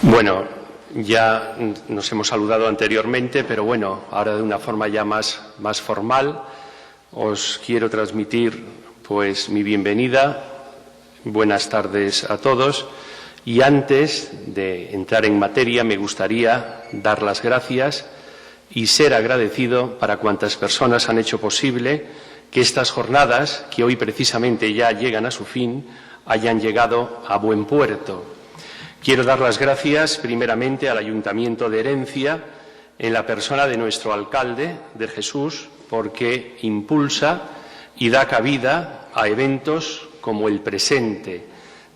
Bueno, ya nos hemos saludado anteriormente, pero bueno, ahora de una forma ya más formal, os quiero transmitir pues mi bienvenida. Buenas tardes a todos. Y antes de entrar en materia, me gustaría dar las gracias y ser agradecido para cuantas personas han hecho posible que estas jornadas, que hoy precisamente ya llegan a su fin, hayan llegado a buen puerto. Quiero dar las gracias primeramente al Ayuntamiento de Herencia, en la persona de nuestro alcalde, de Jesús, porque impulsa y da cabida a eventos como el presente,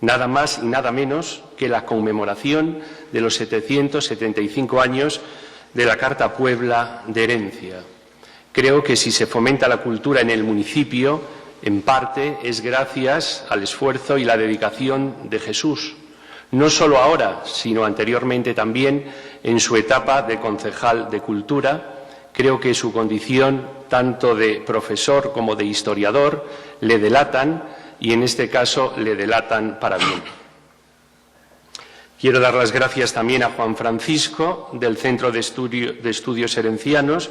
nada más y nada menos que la conmemoración de los 775 años de la Carta Puebla de Herencia. Creo que si se fomenta la cultura en el municipio, en parte es gracias al esfuerzo y la dedicación de Jesús, no solo ahora, sino anteriormente también en su etapa de concejal de Cultura. Creo que su condición, tanto de profesor como de historiador, le delatan, y en este caso le delatan para bien. Quiero dar las gracias también a Juan Francisco, del Centro de Estudios Herencianos,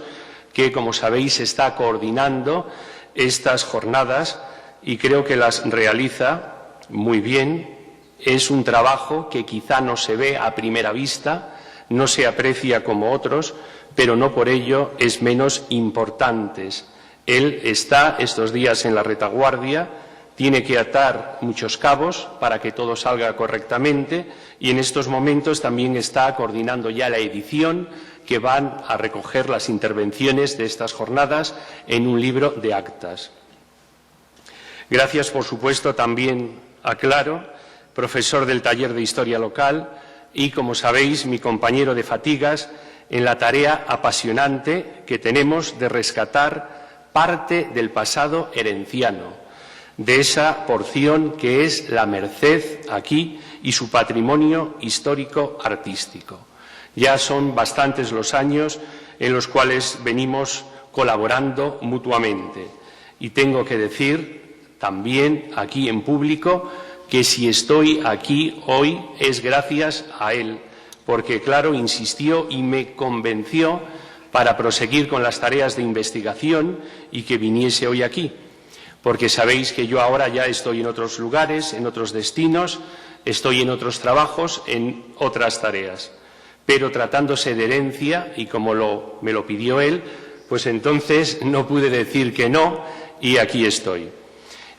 que, como sabéis, está coordinando estas jornadas y creo que las realiza muy bien. Es un trabajo que quizá no se ve a primera vista, no se aprecia como otros, pero no por ello es menos importante. Él está estos días en la retaguardia, tiene que atar muchos cabos para que todo salga correctamente y en estos momentos también está coordinando ya la edición que van a recoger las intervenciones de estas jornadas en un libro de actas. Gracias, por supuesto, también a Claro, profesor del taller de Historia Local y, como sabéis, mi compañero de fatigas en la tarea apasionante que tenemos de rescatar parte del pasado herenciano, de esa porción que es la Merced aquí y su patrimonio histórico-artístico. Ya son bastantes los años en los cuales venimos colaborando mutuamente y tengo que decir también aquí en público que si estoy aquí hoy es gracias a él, porque, claro, insistió y me convenció para proseguir con las tareas de investigación y que viniese hoy aquí, porque sabéis que yo ahora ya estoy en otros lugares, en otros destinos, estoy en otros trabajos, en otras tareas, pero tratándose de herencia, y como me lo pidió él, pues entonces no pude decir que no y aquí estoy.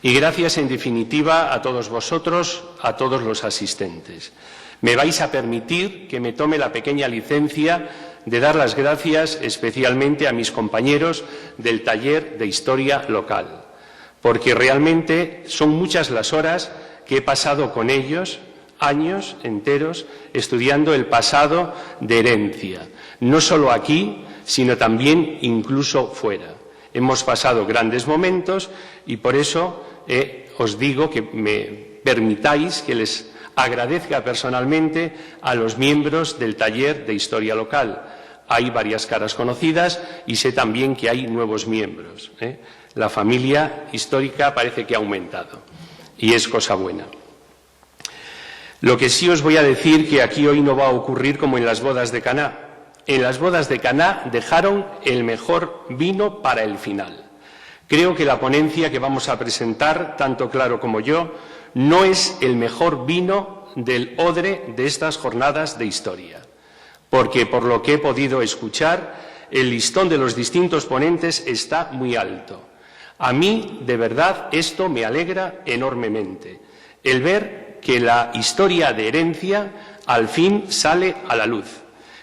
Y gracias, en definitiva, a todos vosotros, a todos los asistentes. Me vais a permitir que me tome la pequeña licencia de dar las gracias especialmente a mis compañeros del taller de Historia Local, porque realmente son muchas las horas que he pasado con ellos, años enteros, estudiando el pasado de Herencia, no solo aquí, sino también incluso fuera. Hemos pasado grandes momentos y por eso os digo que me permitáis que les agradezca personalmente a los miembros del taller de Historia Local. Hay varias caras conocidas y sé también que hay nuevos miembros. La familia histórica parece que ha aumentado y es cosa buena. Lo que sí os voy a decir que aquí hoy no va a ocurrir como en las bodas de Caná. En las bodas de Caná dejaron el mejor vino para el final. Creo que la ponencia que vamos a presentar, tanto Claro como yo, no es el mejor vino del odre de estas jornadas de historia, porque por lo que he podido escuchar, el listón de los distintos ponentes está muy alto. A mí, de verdad, esto me alegra enormemente, el ver que la historia de Herencia al fin sale a la luz.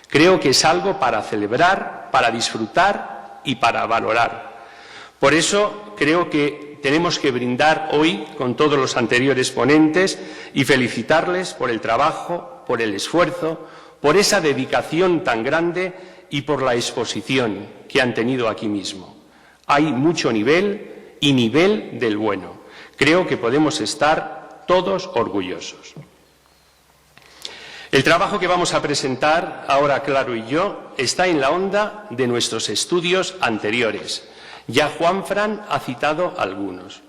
Creo que es algo para celebrar, para disfrutar y para valorar. Por eso creo que tenemos que brindar hoy con todos los anteriores ponentes y felicitarles por el trabajo, por el esfuerzo, por esa dedicación tan grande y por la exposición que han tenido aquí mismo. Hay mucho nivel y nivel del bueno. Creo que podemos estar todos orgullosos. El trabajo que vamos a presentar ahora Claro y yo está en la onda de nuestros estudios anteriores. Ya Juanfran ha citado algunos.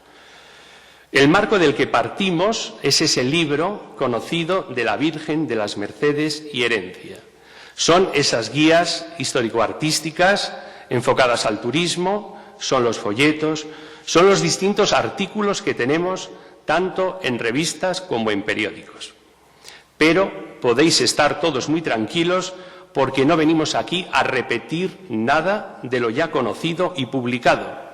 El marco del que partimos es ese libro conocido de la Virgen de las Mercedes y Herencia. Son esas guías histórico-artísticas enfocadas al turismo, son los folletos, son los distintos artículos que tenemos tanto en revistas como en periódicos. Pero podéis estar todos muy tranquilos porque no venimos aquí a repetir nada de lo ya conocido y publicado.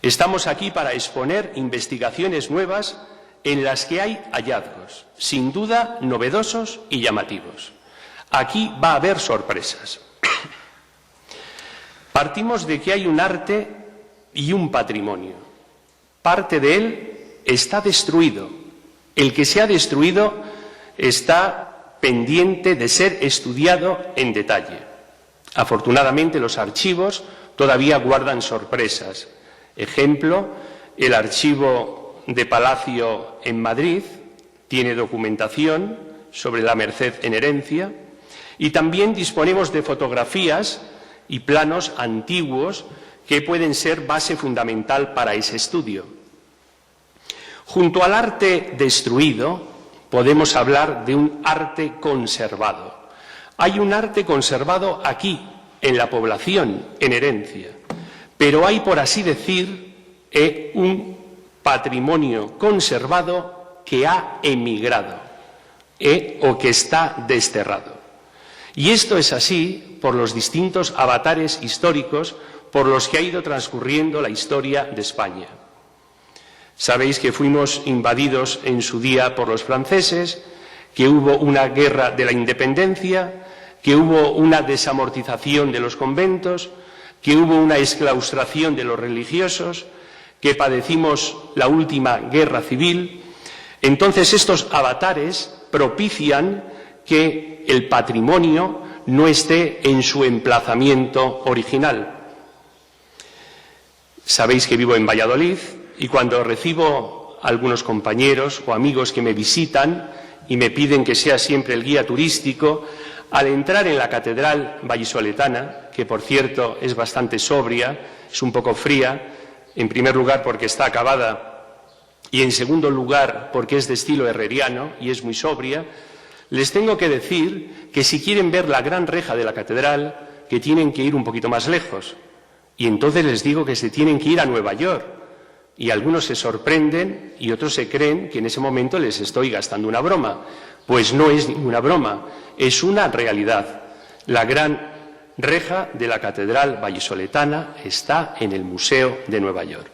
Estamos aquí para exponer investigaciones nuevas en las que hay hallazgos, sin duda novedosos y llamativos. Aquí va a haber sorpresas. Partimos de que hay un arte y un patrimonio. Parte de él está destruido. El que se ha destruido está pendiente de ser estudiado en detalle. Afortunadamente, los archivos todavía guardan sorpresas. Ejemplo, el archivo de Palacio en Madrid tiene documentación sobre la Merced en Herencia y también disponemos de fotografías y planos antiguos que pueden ser base fundamental para ese estudio. Junto al arte destruido, podemos hablar de un arte conservado. Hay un arte conservado aquí, en la población, en Herencia. Pero hay, por así decir, un patrimonio conservado que ha emigrado o que está desterrado. Y esto es así por los distintos avatares históricos por los que ha ido transcurriendo la historia de España. Sabéis que fuimos invadidos en su día por los franceses, que hubo una guerra de la independencia, que hubo una desamortización de los conventos, que hubo una exclaustración de los religiosos, que padecimos la última guerra civil. Entonces, estos avatares propician que el patrimonio no esté en su emplazamiento original. Sabéis que vivo en Valladolid y cuando recibo a algunos compañeros o amigos que me visitan y me piden que sea siempre el guía turístico, al entrar en la catedral vallisoletana, que por cierto es bastante sobria, es un poco fría, en primer lugar porque está acabada y en segundo lugar porque es de estilo herreriano y es muy sobria, les tengo que decir que si quieren ver la gran reja de la catedral, que tienen que ir un poquito más lejos. Y entonces les digo que se tienen que ir a Nueva York. Y algunos se sorprenden y otros se creen que en ese momento les estoy gastando una broma. Pues no es ninguna broma, es una realidad. La gran reja de la catedral vallisoletana está en el Museo de Nueva York.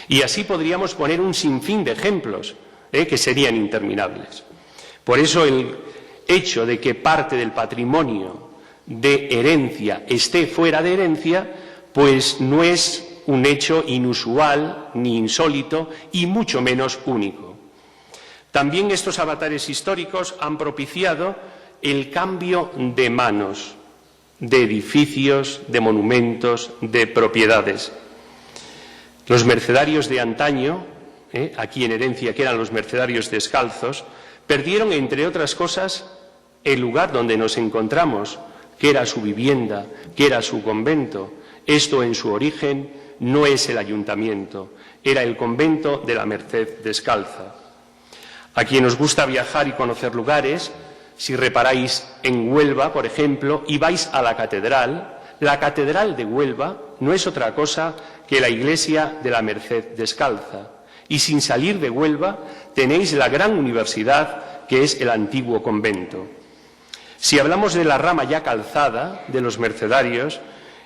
Y así podríamos poner un sinfín de ejemplos que serían interminables. Por eso el hecho de que parte del patrimonio de Herencia esté fuera de Herencia, pues no es un hecho inusual ni insólito y mucho menos único. También estos avatares históricos han propiciado el cambio de manos, de edificios, de monumentos, de propiedades. Los mercedarios de antaño, aquí en Herencia, que eran los mercedarios descalzos, perdieron, entre otras cosas, el lugar donde nos encontramos, que era su vivienda, que era su convento. Esto en su origen no es el ayuntamiento, era el convento de la Merced Descalza. A quien os gusta viajar y conocer lugares, si reparáis en Huelva, por ejemplo, y vais a la catedral de Huelva no es otra cosa que la iglesia de la Merced Descalza. Y sin salir de Huelva tenéis la gran universidad que es el antiguo convento. Si hablamos de la rama ya calzada de los mercedarios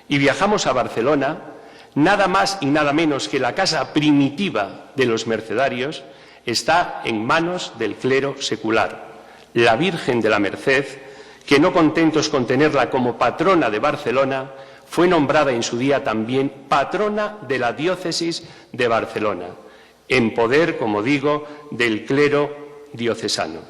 y viajamos a Barcelona, nada más y nada menos que la casa primitiva de los mercedarios está en manos del clero secular. La Virgen de la Merced, que no contentos con tenerla como patrona de Barcelona, fue nombrada en su día también patrona de la diócesis de Barcelona, en poder, como digo, del clero diocesano.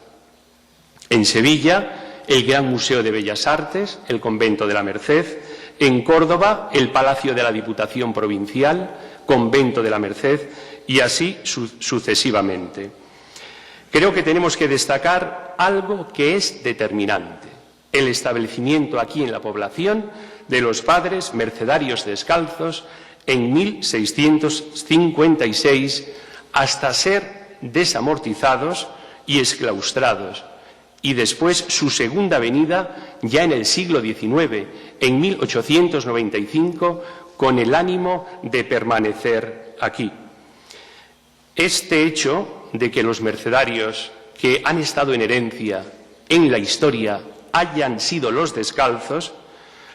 En Sevilla, el Gran Museo de Bellas Artes, el Convento de la Merced; en Córdoba, el Palacio de la Diputación Provincial, Convento de la Merced, y así sucesivamente. Creo que tenemos que destacar algo que es determinante: el establecimiento aquí en la población de los padres mercedarios descalzos en 1656, hasta ser desamortizados y exclaustrados, y después su segunda venida ya en el siglo XIX, en 1895, con el ánimo de permanecer aquí. Este hecho de que los mercedarios que han estado en herencia en la historia hayan sido los descalzos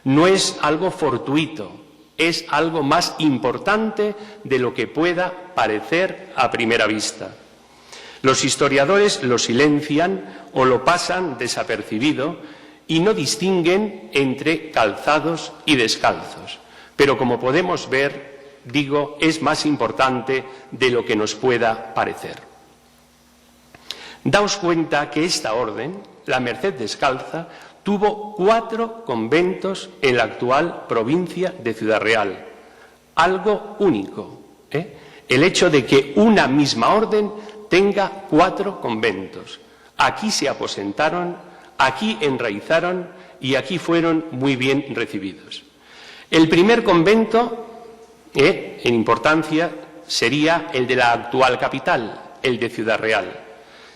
no es algo fortuito, es algo más importante de lo que pueda parecer a primera vista. Los historiadores lo silencian o lo pasan desapercibido y no distinguen entre calzados y descalzos. Pero como podemos ver, digo, es más importante de lo que nos pueda parecer. Daos cuenta que esta orden, la Merced Descalza, tuvo 4 conventos en la actual provincia de Ciudad Real. Algo único, el hecho de que una misma orden tenga 4 conventos. Aquí se aposentaron, aquí enraizaron y aquí fueron muy bien recibidos. El primer convento, en importancia, sería el de la actual capital, el de Ciudad Real.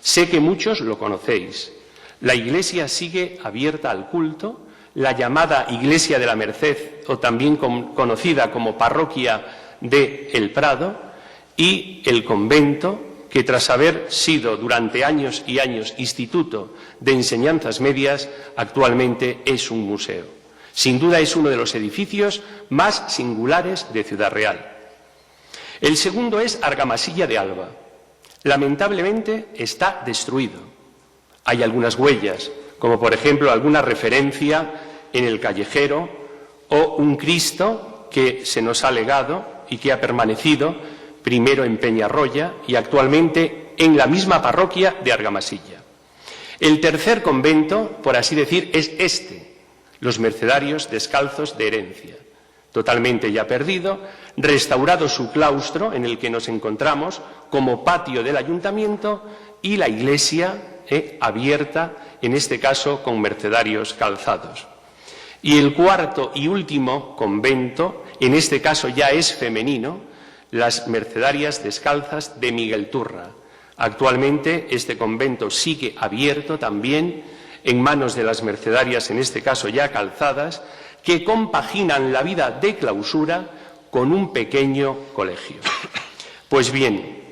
Sé que muchos lo conocéis. La iglesia sigue abierta al culto, la llamada Iglesia de la Merced, o también conocida como Parroquia de El Prado, y el convento, que tras haber sido durante años y años instituto de enseñanzas medias, actualmente es un museo. Sin duda es uno de los edificios más singulares de Ciudad Real. El segundo es Argamasilla de Alba. Lamentablemente está destruido. Hay algunas huellas, como por ejemplo alguna referencia en el callejero o un Cristo que se nos ha legado y que ha permanecido primero en Peñarroya y actualmente en la misma parroquia de Argamasilla. El tercer convento, por así decir, es este, los Mercedarios Descalzos de Herencia, totalmente ya perdido, restaurado su claustro en el que nos encontramos como patio del ayuntamiento y la iglesia abierta, en este caso con mercedarios calzados. Y el cuarto y último convento, en este caso ya es femenino, las Mercedarias Descalzas de Miguel Turra. Actualmente este convento sigue abierto también en manos de las mercedarias, en este caso ya calzadas, que compaginan la vida de clausura con un pequeño colegio. Pues bien,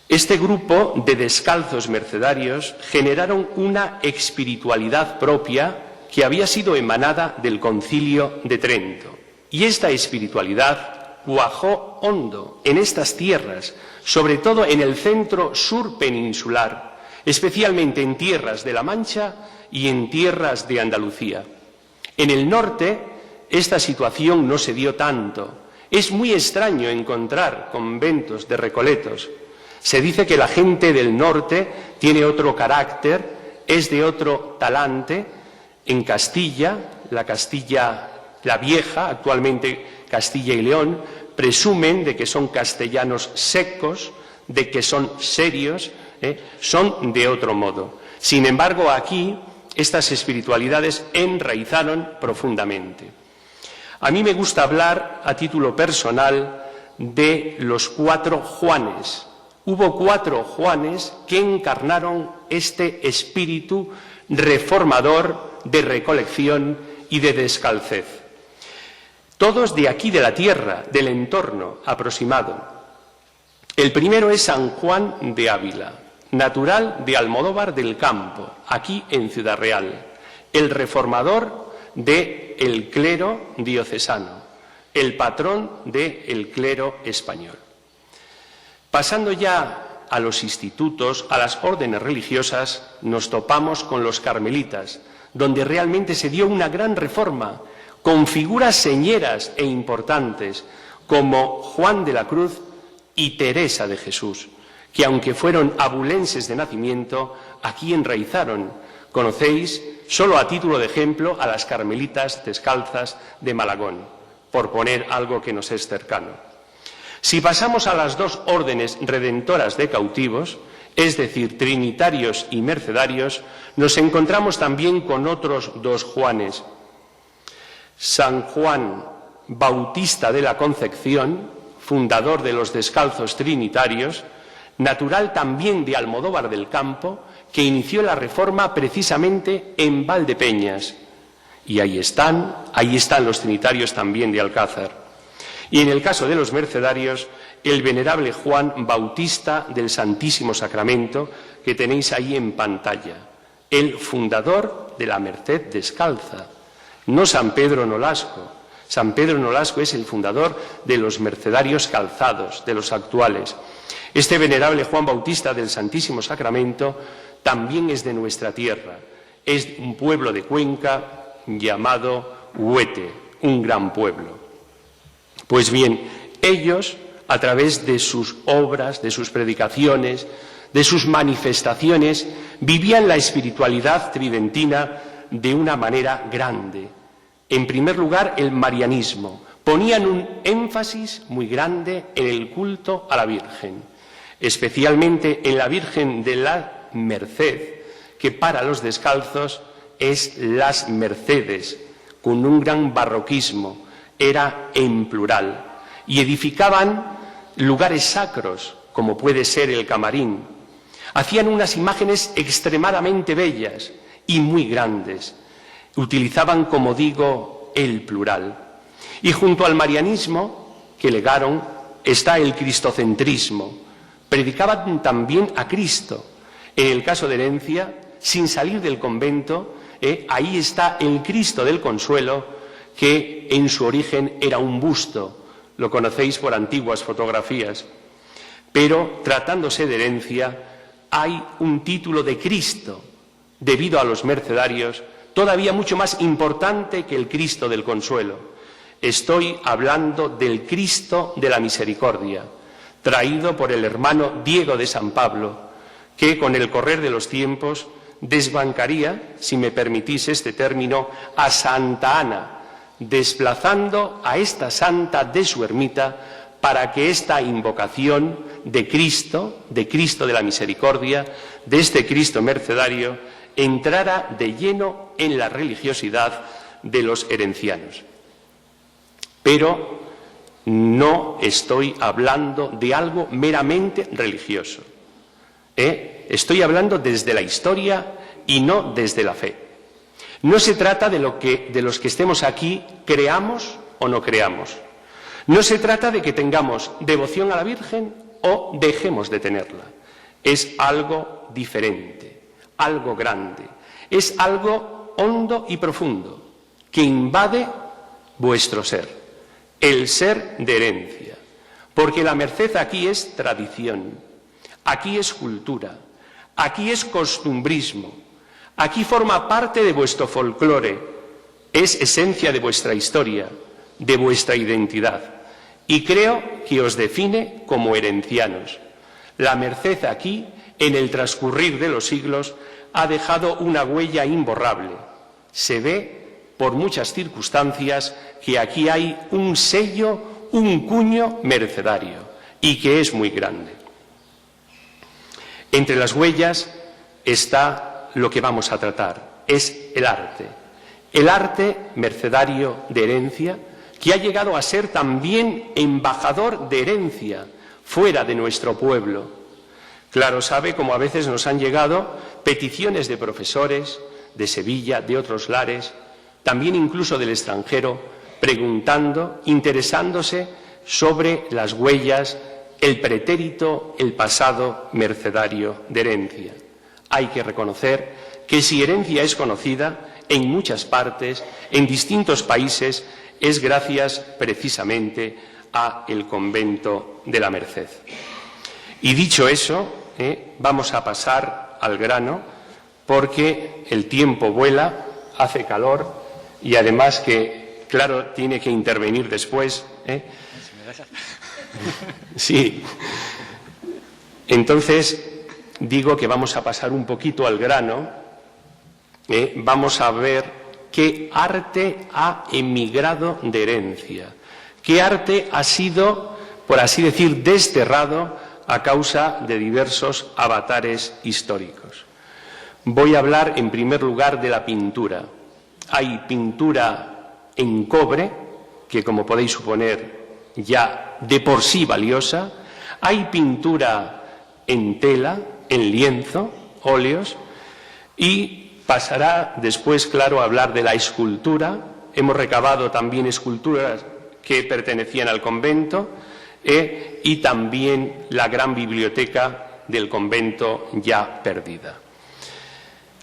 este grupo de descalzos mercedarios generaron una espiritualidad propia que había sido emanada del Concilio de Trento. Y esta espiritualidad cuajó hondo en estas tierras, sobre todo en el centro sur peninsular, especialmente en tierras de La Mancha y en tierras de Andalucía. En el norte esta situación no se dio tanto. Es muy extraño encontrar conventos de recoletos. Se dice que la gente del norte tiene otro carácter, es de otro talante. En Castilla, la Vieja, actualmente Castilla y León, presumen de que son castellanos secos, de que son serios, son de otro modo. Sin embargo, aquí estas espiritualidades enraizaron profundamente. A mí me gusta hablar a título personal de los 4 Juanes. Hubo 4 Juanes que encarnaron este espíritu reformador de recolección y de descalcez. Todos de aquí de la tierra, del entorno aproximado. El primero es San Juan de Ávila, natural de Almodóvar del Campo, aquí en Ciudad Real, el reformador del clero diocesano, el patrón del clero español. Pasando ya a los institutos, a las órdenes religiosas, nos topamos con los carmelitas, donde realmente se dio una gran reforma, con figuras señeras e importantes como Juan de la Cruz y Teresa de Jesús, que aunque fueron abulenses de nacimiento, aquí enraizaron. Conocéis, solo a título de ejemplo, a las Carmelitas Descalzas de Malagón, por poner algo que nos es cercano. Si pasamos a las 2 órdenes redentoras de cautivos, es decir, trinitarios y mercedarios, nos encontramos también con otros 2 Juanes. San Juan Bautista de la Concepción fundador de los Descalzos Trinitarios, natural también de Almodóvar del Campo, que inició la reforma precisamente en Valdepeñas. Y ahí están los trinitarios también de Alcázar. Y en el caso de los mercedarios, el venerable Juan Bautista del Santísimo Sacramento, que tenéis ahí en pantalla, el fundador de la Merced Descalza, no San Pedro Nolasco. San Pedro Nolasco es el fundador de los mercedarios calzados, de los actuales. Este venerable Juan Bautista del Santísimo Sacramento también es de nuestra tierra, es un pueblo de Cuenca llamado Huete, un gran pueblo. Pues bien, ellos, a través de sus obras, de sus predicaciones, de sus manifestaciones, vivían la espiritualidad tridentina de una manera grande. En primer lugar, el marianismo. Ponían un énfasis muy grande en el culto a la Virgen, especialmente en la Virgen de la Merced, que para los descalzos es las Mercedes, con un gran barroquismo, era en plural, y edificaban lugares sacros, como puede ser el camarín. Hacían unas imágenes extremadamente bellas y muy grandes. Utilizaban, como digo, el plural. Y junto al marianismo que legaron está el cristocentrismo. Predicaban también a Cristo. En el caso de Herencia, sin salir del convento, ahí está el Cristo del Consuelo, que en su origen era un busto. Lo conocéis por antiguas fotografías. Pero, tratándose de Herencia, hay un título de Cristo, debido a los mercedarios, todavía mucho más importante que el Cristo del Consuelo. Estoy hablando del Cristo de la Misericordia, traído por el hermano Diego de San Pablo, que con el correr de los tiempos desbancaría, si me permitís este término, a Santa Ana, desplazando a esta santa de su ermita para que esta invocación de Cristo de la Misericordia, de este Cristo mercedario, entrara de lleno en la religiosidad de los herencianos. Pero no estoy hablando de algo meramente religioso. Estoy hablando desde la historia y no desde la fe. No se trata de los que estemos aquí creamos o no creamos. No se trata de que tengamos devoción a la Virgen o dejemos de tenerla. Es algo diferente, algo grande. Es algo hondo y profundo que invade vuestro ser, el ser de Herencia. Porque la merced aquí es tradición, aquí es cultura, aquí es costumbrismo, aquí forma parte de vuestro folclore, es esencia de vuestra historia, de vuestra identidad. Y creo que os define como herencianos. La merced aquí, en el transcurrir de los siglos, ha dejado una huella imborrable. Se ve, por muchas circunstancias, que aquí hay un sello, un cuño mercedario, y que es muy grande. Entre las huellas está lo que vamos a tratar, es el arte mercedario de Herencia, que ha llegado a ser también embajador de Herencia fuera de nuestro pueblo. Claro sabe cómo a veces nos han llegado peticiones de profesores de Sevilla, de otros lares, también incluso del extranjero, preguntando, interesándose sobre las huellas, el pretérito, el pasado mercedario de Herencia. Hay que reconocer que si Herencia es conocida en muchas partes, en distintos países, es gracias precisamente a el convento de la Merced. Y dicho eso, vamos a pasar al grano, porque el tiempo vuela, hace calor y además que, claro, tiene que intervenir después. Sí. Entonces, digo que vamos a pasar un poquito al grano. Vamos a ver qué arte ha emigrado de Herencia, qué arte ha sido, por así decir, desterrado a causa de diversos avatares históricos. Voy a hablar en primer lugar de la pintura. Hay pintura en cobre, que como podéis suponer ya de por sí valiosa, hay pintura en tela, en lienzo, óleos, y pasará después, claro, a hablar de la escultura. Hemos recabado también esculturas que pertenecían al convento y también la gran biblioteca del convento ya perdida.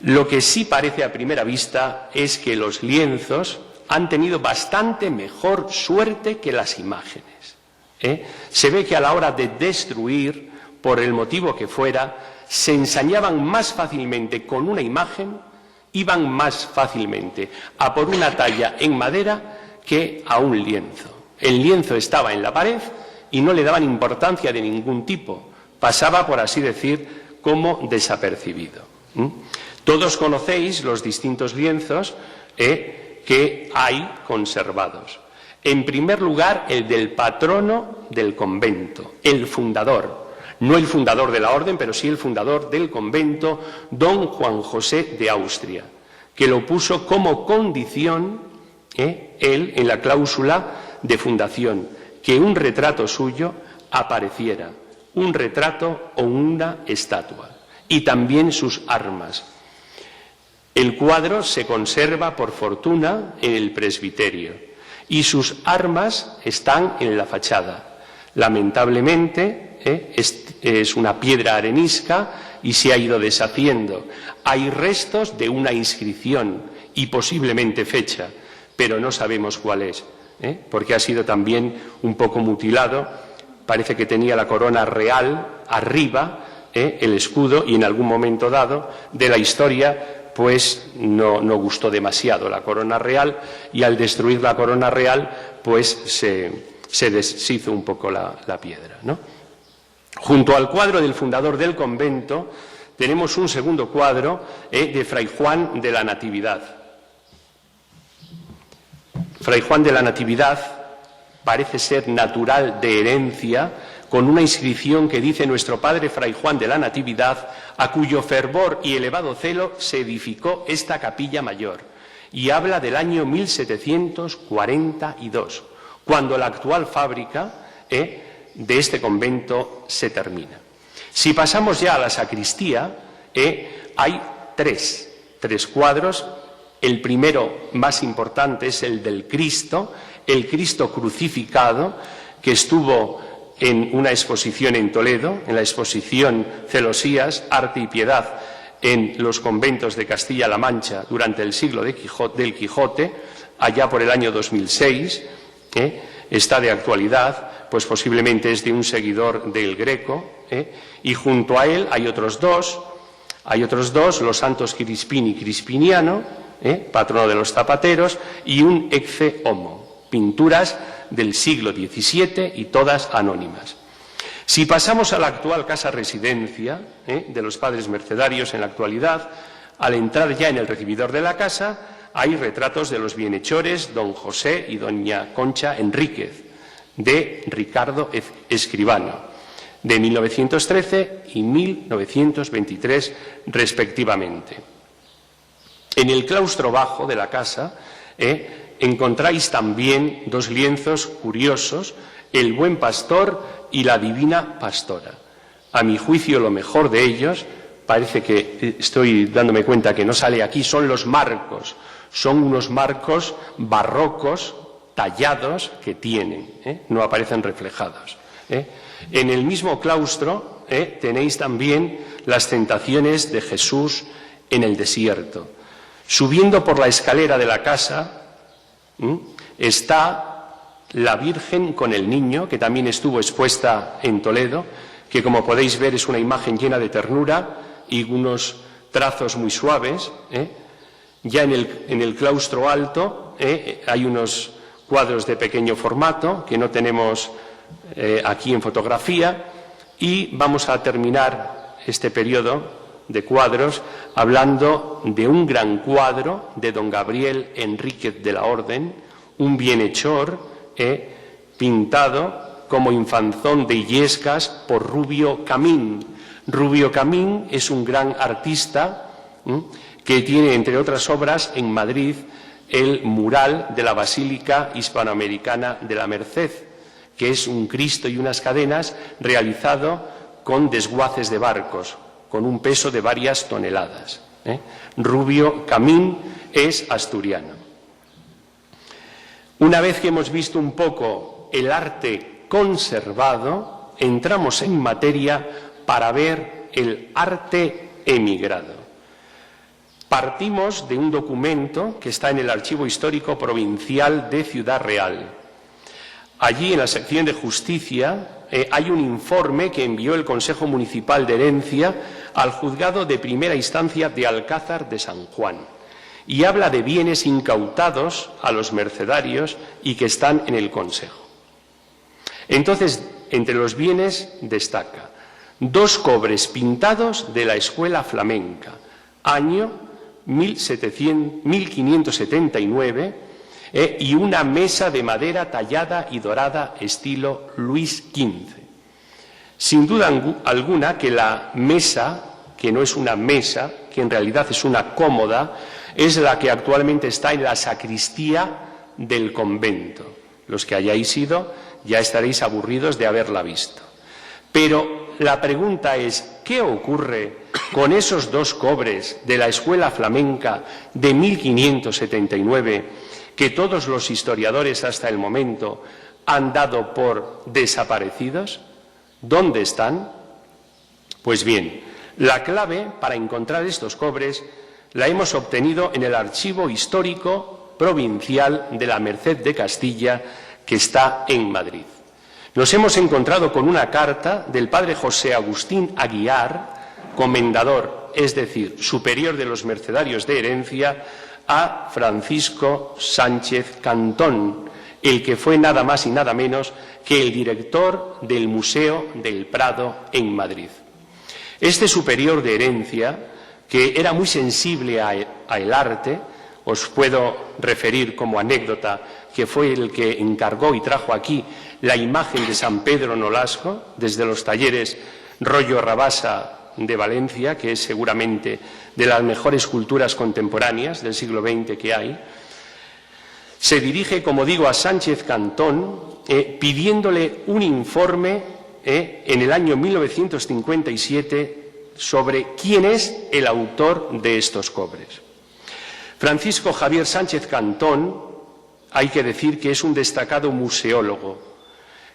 Lo que sí parece a primera vista es que los lienzos han tenido bastante mejor suerte que las imágenes. Se ve que a la hora de destruir, por el motivo que fuera, se ensañaban más fácilmente con una imagen, iban más fácilmente a por una talla en madera que a un lienzo. El lienzo estaba en la pared y no le daban importancia de ningún tipo, pasaba, por así decir, como desapercibido. Todos conocéis los distintos lienzos que hay conservados. En primer lugar, el del patrono del convento, el fundador. No el fundador de la orden, pero sí el fundador del convento, don Juan José de Austria, que lo puso como condición, él, en la cláusula de fundación, que un retrato suyo apareciera, un retrato o una estatua, y también sus armas. El cuadro se conserva, por fortuna, en el presbiterio, y sus armas están en la fachada. Lamentablemente, es una piedra arenisca y se ha ido deshaciendo. Hay restos de una inscripción y posiblemente fecha, pero no sabemos cuál es, porque ha sido también un poco mutilado. Parece que tenía la corona real arriba, el escudo, y en algún momento dado de la historia pues no gustó demasiado la corona real, y al destruir la corona real pues se deshizo un poco la piedra, ¿no? Junto al cuadro del fundador del convento tenemos un segundo cuadro de Fray Juan de la Natividad. Fray Juan de la Natividad parece ser natural de herencia, con una inscripción que dice: nuestro padre Fray Juan de la Natividad, a cuyo fervor y elevado celo se edificó esta capilla mayor, y habla del año 1742, cuando la actual fábrica de este convento se termina. Si pasamos ya a la sacristía, hay tres cuadros. El primero, más importante, es el del Cristo, el Cristo crucificado, que estuvo en una exposición en Toledo, en la exposición Celosías, Arte y Piedad, en los conventos de Castilla-La Mancha durante el siglo del Quijote, allá por el año 2006, está de actualidad, pues posiblemente es de un seguidor del Greco, y junto a él hay otros dos, los santos Crispín y Crispiniano, patrono de los zapateros, y un Ecce Homo, pinturas del siglo XVII y todas anónimas. Si pasamos a la actual casa residencia de los padres mercedarios en la actualidad, al entrar ya en el recibidor de la casa hay retratos de los bienhechores don José y doña Concha Enríquez, de Ricardo Escribano, de 1913 y 1923 respectivamente. En el claustro bajo de la casa encontráis también dos lienzos curiosos, el Buen Pastor y la Divina Pastora. A mi juicio, lo mejor de ellos, parece que estoy dándome cuenta que no sale aquí, son los marcos. Son unos marcos barrocos, tallados, que tienen, no aparecen reflejados. En el mismo claustro tenéis también las tentaciones de Jesús en el desierto. Subiendo por la escalera de la casa está la Virgen con el niño, que también estuvo expuesta en Toledo, que como podéis ver es una imagen llena de ternura y unos trazos muy suaves. Ya en el claustro alto hay unos cuadros de pequeño formato que no tenemos aquí en fotografía, y vamos a terminar este periodo de cuadros hablando de un gran cuadro de don Gabriel Enríquez de la Orden, un bienhechor pintado como infanzón de Illescas por Rubio Camín. Rubio Camín es un gran artista que tiene, entre otras obras, en Madrid el mural de la Basílica Hispanoamericana de la Merced, que es un Cristo y unas cadenas realizado con desguaces de barcos, con un peso de varias toneladas. Rubio Camín es asturiano. Una vez que hemos visto un poco el arte conservado, entramos en materia para ver el arte emigrado. Partimos de un documento que está en el Archivo Histórico Provincial de Ciudad Real. Allí, en la sección de Justicia, hay un informe que envió el Consejo Municipal de Herencia al Juzgado de Primera Instancia de Alcázar de San Juan y habla de bienes incautados a los mercedarios y que están en el Consejo. Entonces, entre los bienes destaca 2 cobres pintados de la Escuela Flamenca, año 1579, y una mesa de madera tallada y dorada estilo Luis XV. Sin duda alguna que la mesa, que no es una mesa, que en realidad es una cómoda, es la que actualmente está en la sacristía del convento. Los que hayáis ido ya estaréis aburridos de haberla visto. Pero la pregunta es, ¿qué ocurre con esos 2 cobres de la Escuela Flamenca de 1579 que todos los historiadores hasta el momento han dado por desaparecidos? ¿Dónde están? Pues bien, la clave para encontrar estos cobres la hemos obtenido en el Archivo Histórico Provincial de la Merced de Castilla, que está en Madrid. Nos hemos encontrado con una carta del padre José Agustín Aguiar, comendador, es decir, superior de los mercedarios de Herencia, a Francisco Sánchez Cantón, el que fue nada más y nada menos que el director del Museo del Prado en Madrid. Este superior de Herencia, que era muy sensible al arte, os puedo referir como anécdota que fue el que encargó y trajo aquí la imagen de San Pedro Nolasco desde los talleres Rollo Rabasa de Valencia, que es seguramente de las mejores culturas contemporáneas del siglo XX que hay. Se dirige, como digo, a Sánchez Cantón pidiéndole un informe en el año 1957 sobre quién es el autor de estos cobres. Francisco Javier Sánchez Cantón, hay que decir que es un destacado museólogo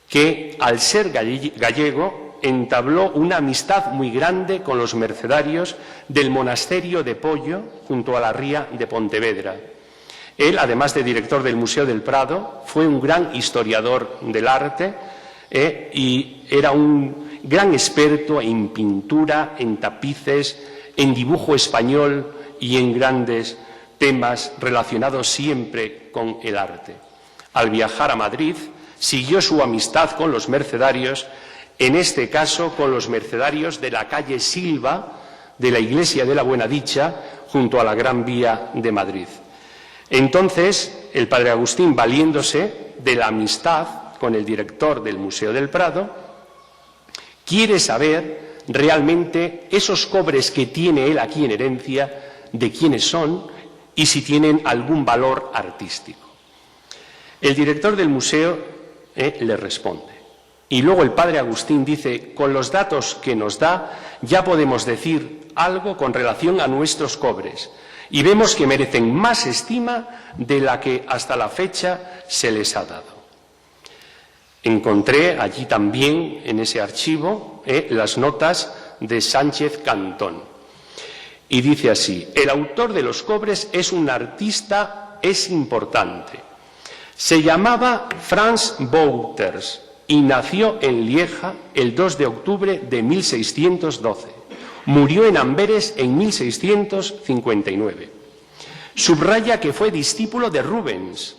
que, al ser gallego, entabló una amistad muy grande con los mercedarios del monasterio de Pollo, junto a la ría de Pontevedra. Él, además de director del Museo del Prado, fue un gran historiador del arte y era un gran experto en pintura, en tapices, en dibujo español y en grandes temas relacionados siempre con el arte. Al viajar a Madrid, siguió su amistad con los mercedarios, en este caso con los mercedarios de la calle Silva, de la Iglesia de la Buenadicha, junto a la Gran Vía de Madrid. Entonces, el padre Agustín, valiéndose de la amistad con el director del Museo del Prado, quiere saber realmente esos cobres que tiene él aquí en Herencia, de quiénes son y si tienen algún valor artístico. El director del museo le responde. Y luego el padre Agustín dice, con los datos que nos da, ya podemos decir algo con relación a nuestros cobres. Y vemos que merecen más estima de la que hasta la fecha se les ha dado. Encontré allí también, en ese archivo, las notas de Sánchez Cantón. Y dice así, el autor de los cobres es un artista, es importante. Se llamaba Franz Wouters y nació en Lieja el 2 de octubre de 1612. Murió en Amberes en 1659. Subraya que fue discípulo de Rubens.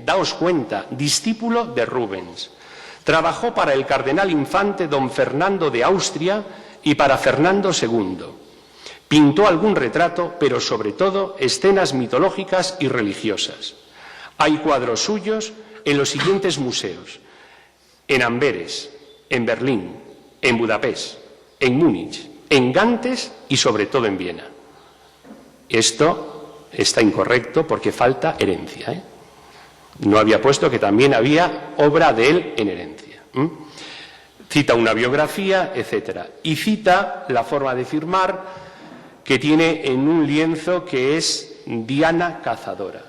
Daos cuenta, discípulo de Rubens. Trabajó para el cardenal infante don Fernando de Austria y para Fernando II. Pintó algún retrato, pero sobre todo escenas mitológicas y religiosas. Hay cuadros suyos en los siguientes museos: en Amberes, en Berlín, en Budapest, en Múnich, en Gantes y sobre todo en Viena. Esto está incorrecto porque falta Herencia. No había puesto que también había obra de él en Herencia. Cita una biografía, etcétera. Y cita la forma de firmar que tiene en un lienzo que es Diana Cazadora.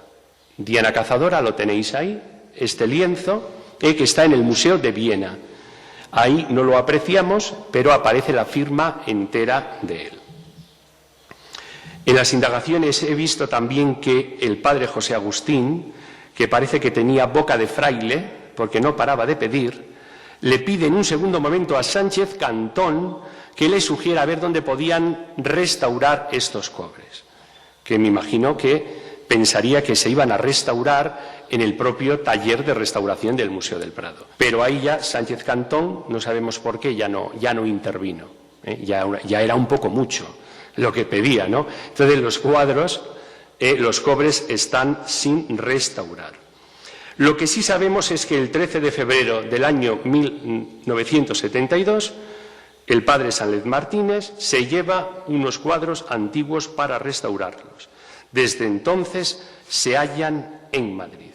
Diana Cazadora, lo tenéis ahí, este lienzo, que está en el Museo de Viena. Ahí no lo apreciamos, pero aparece la firma entera de él. En las indagaciones he visto también que el padre José Agustín, que parece que tenía boca de fraile, porque no paraba de pedir, le pide en un segundo momento a Sánchez Cantón que le sugiera a ver dónde podían restaurar estos cobres, que me imagino que pensaría que se iban a restaurar en el propio taller de restauración del Museo del Prado. Pero ahí ya Sánchez Cantón, no sabemos por qué, ya no intervino. Ya era un poco mucho lo que pedía, ¿no? Entonces los cuadros, los cobres están sin restaurar. Lo que sí sabemos es que el 13 de febrero del año 1972, el padre Sánchez Martínez se lleva unos cuadros antiguos para restaurarlos. Desde entonces se hallan en Madrid.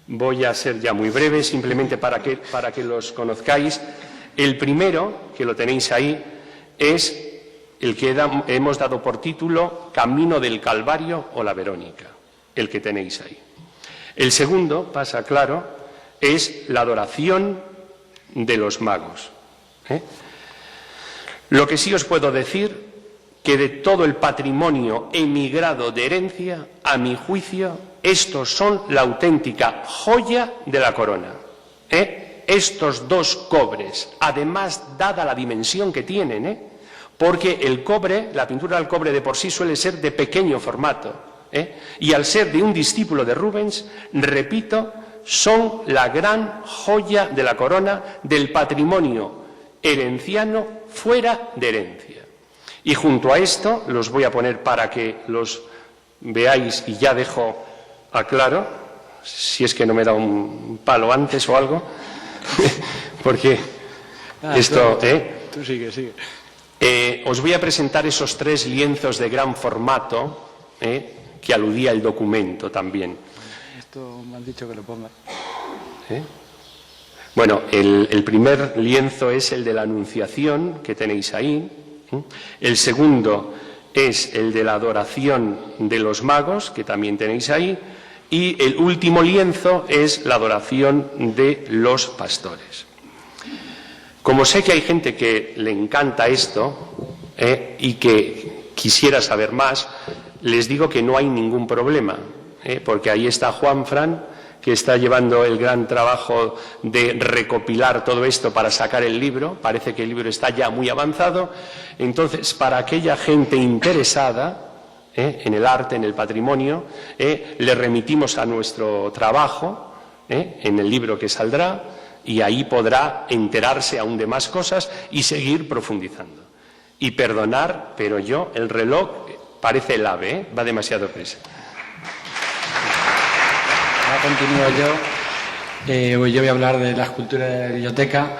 Voy a ser ya muy breve, simplemente para que los conozcáis. El primero, que lo tenéis ahí, es el que hemos dado por título Camino del Calvario o la Verónica, el que tenéis ahí. El segundo, pasa claro, es la adoración de los magos. Lo que sí os puedo decir, que de todo el patrimonio emigrado de herencia, a mi juicio, estos son la auténtica joya de la corona. Estos dos cobres, además, dada la dimensión que tienen, porque el cobre, la pintura del cobre de por sí suele ser de pequeño formato, y al ser de un discípulo de Rubens, repito, son la gran joya de la corona del patrimonio herenciano fuera de herencia. Y junto a esto, los voy a poner para que los veáis y ya dejo aclaro, si es que no me da un palo antes o algo, porque esto... Tú sigue. Os voy a presentar esos tres lienzos de gran formato, que aludía el documento también. Esto me han dicho que lo ponga. Bueno, el primer lienzo es el de la Anunciación, que tenéis ahí. El segundo es el de la adoración de los magos, que también tenéis ahí. Y el último lienzo es la adoración de los pastores. Como sé que hay gente que le encanta esto y que quisiera saber más, les digo que no hay ningún problema, porque ahí está Juanfran, que está llevando el gran trabajo de recopilar todo esto para sacar el libro. Parece que el libro está ya muy avanzado. Entonces, para aquella gente interesada en el arte, en el patrimonio, le remitimos a nuestro trabajo en el libro que saldrá, y ahí podrá enterarse aún de más cosas y seguir profundizando. Y perdonar, pero el reloj parece el ave, va demasiado prisa. Ahora continúo yo. Yo voy a hablar de la escultura de la biblioteca,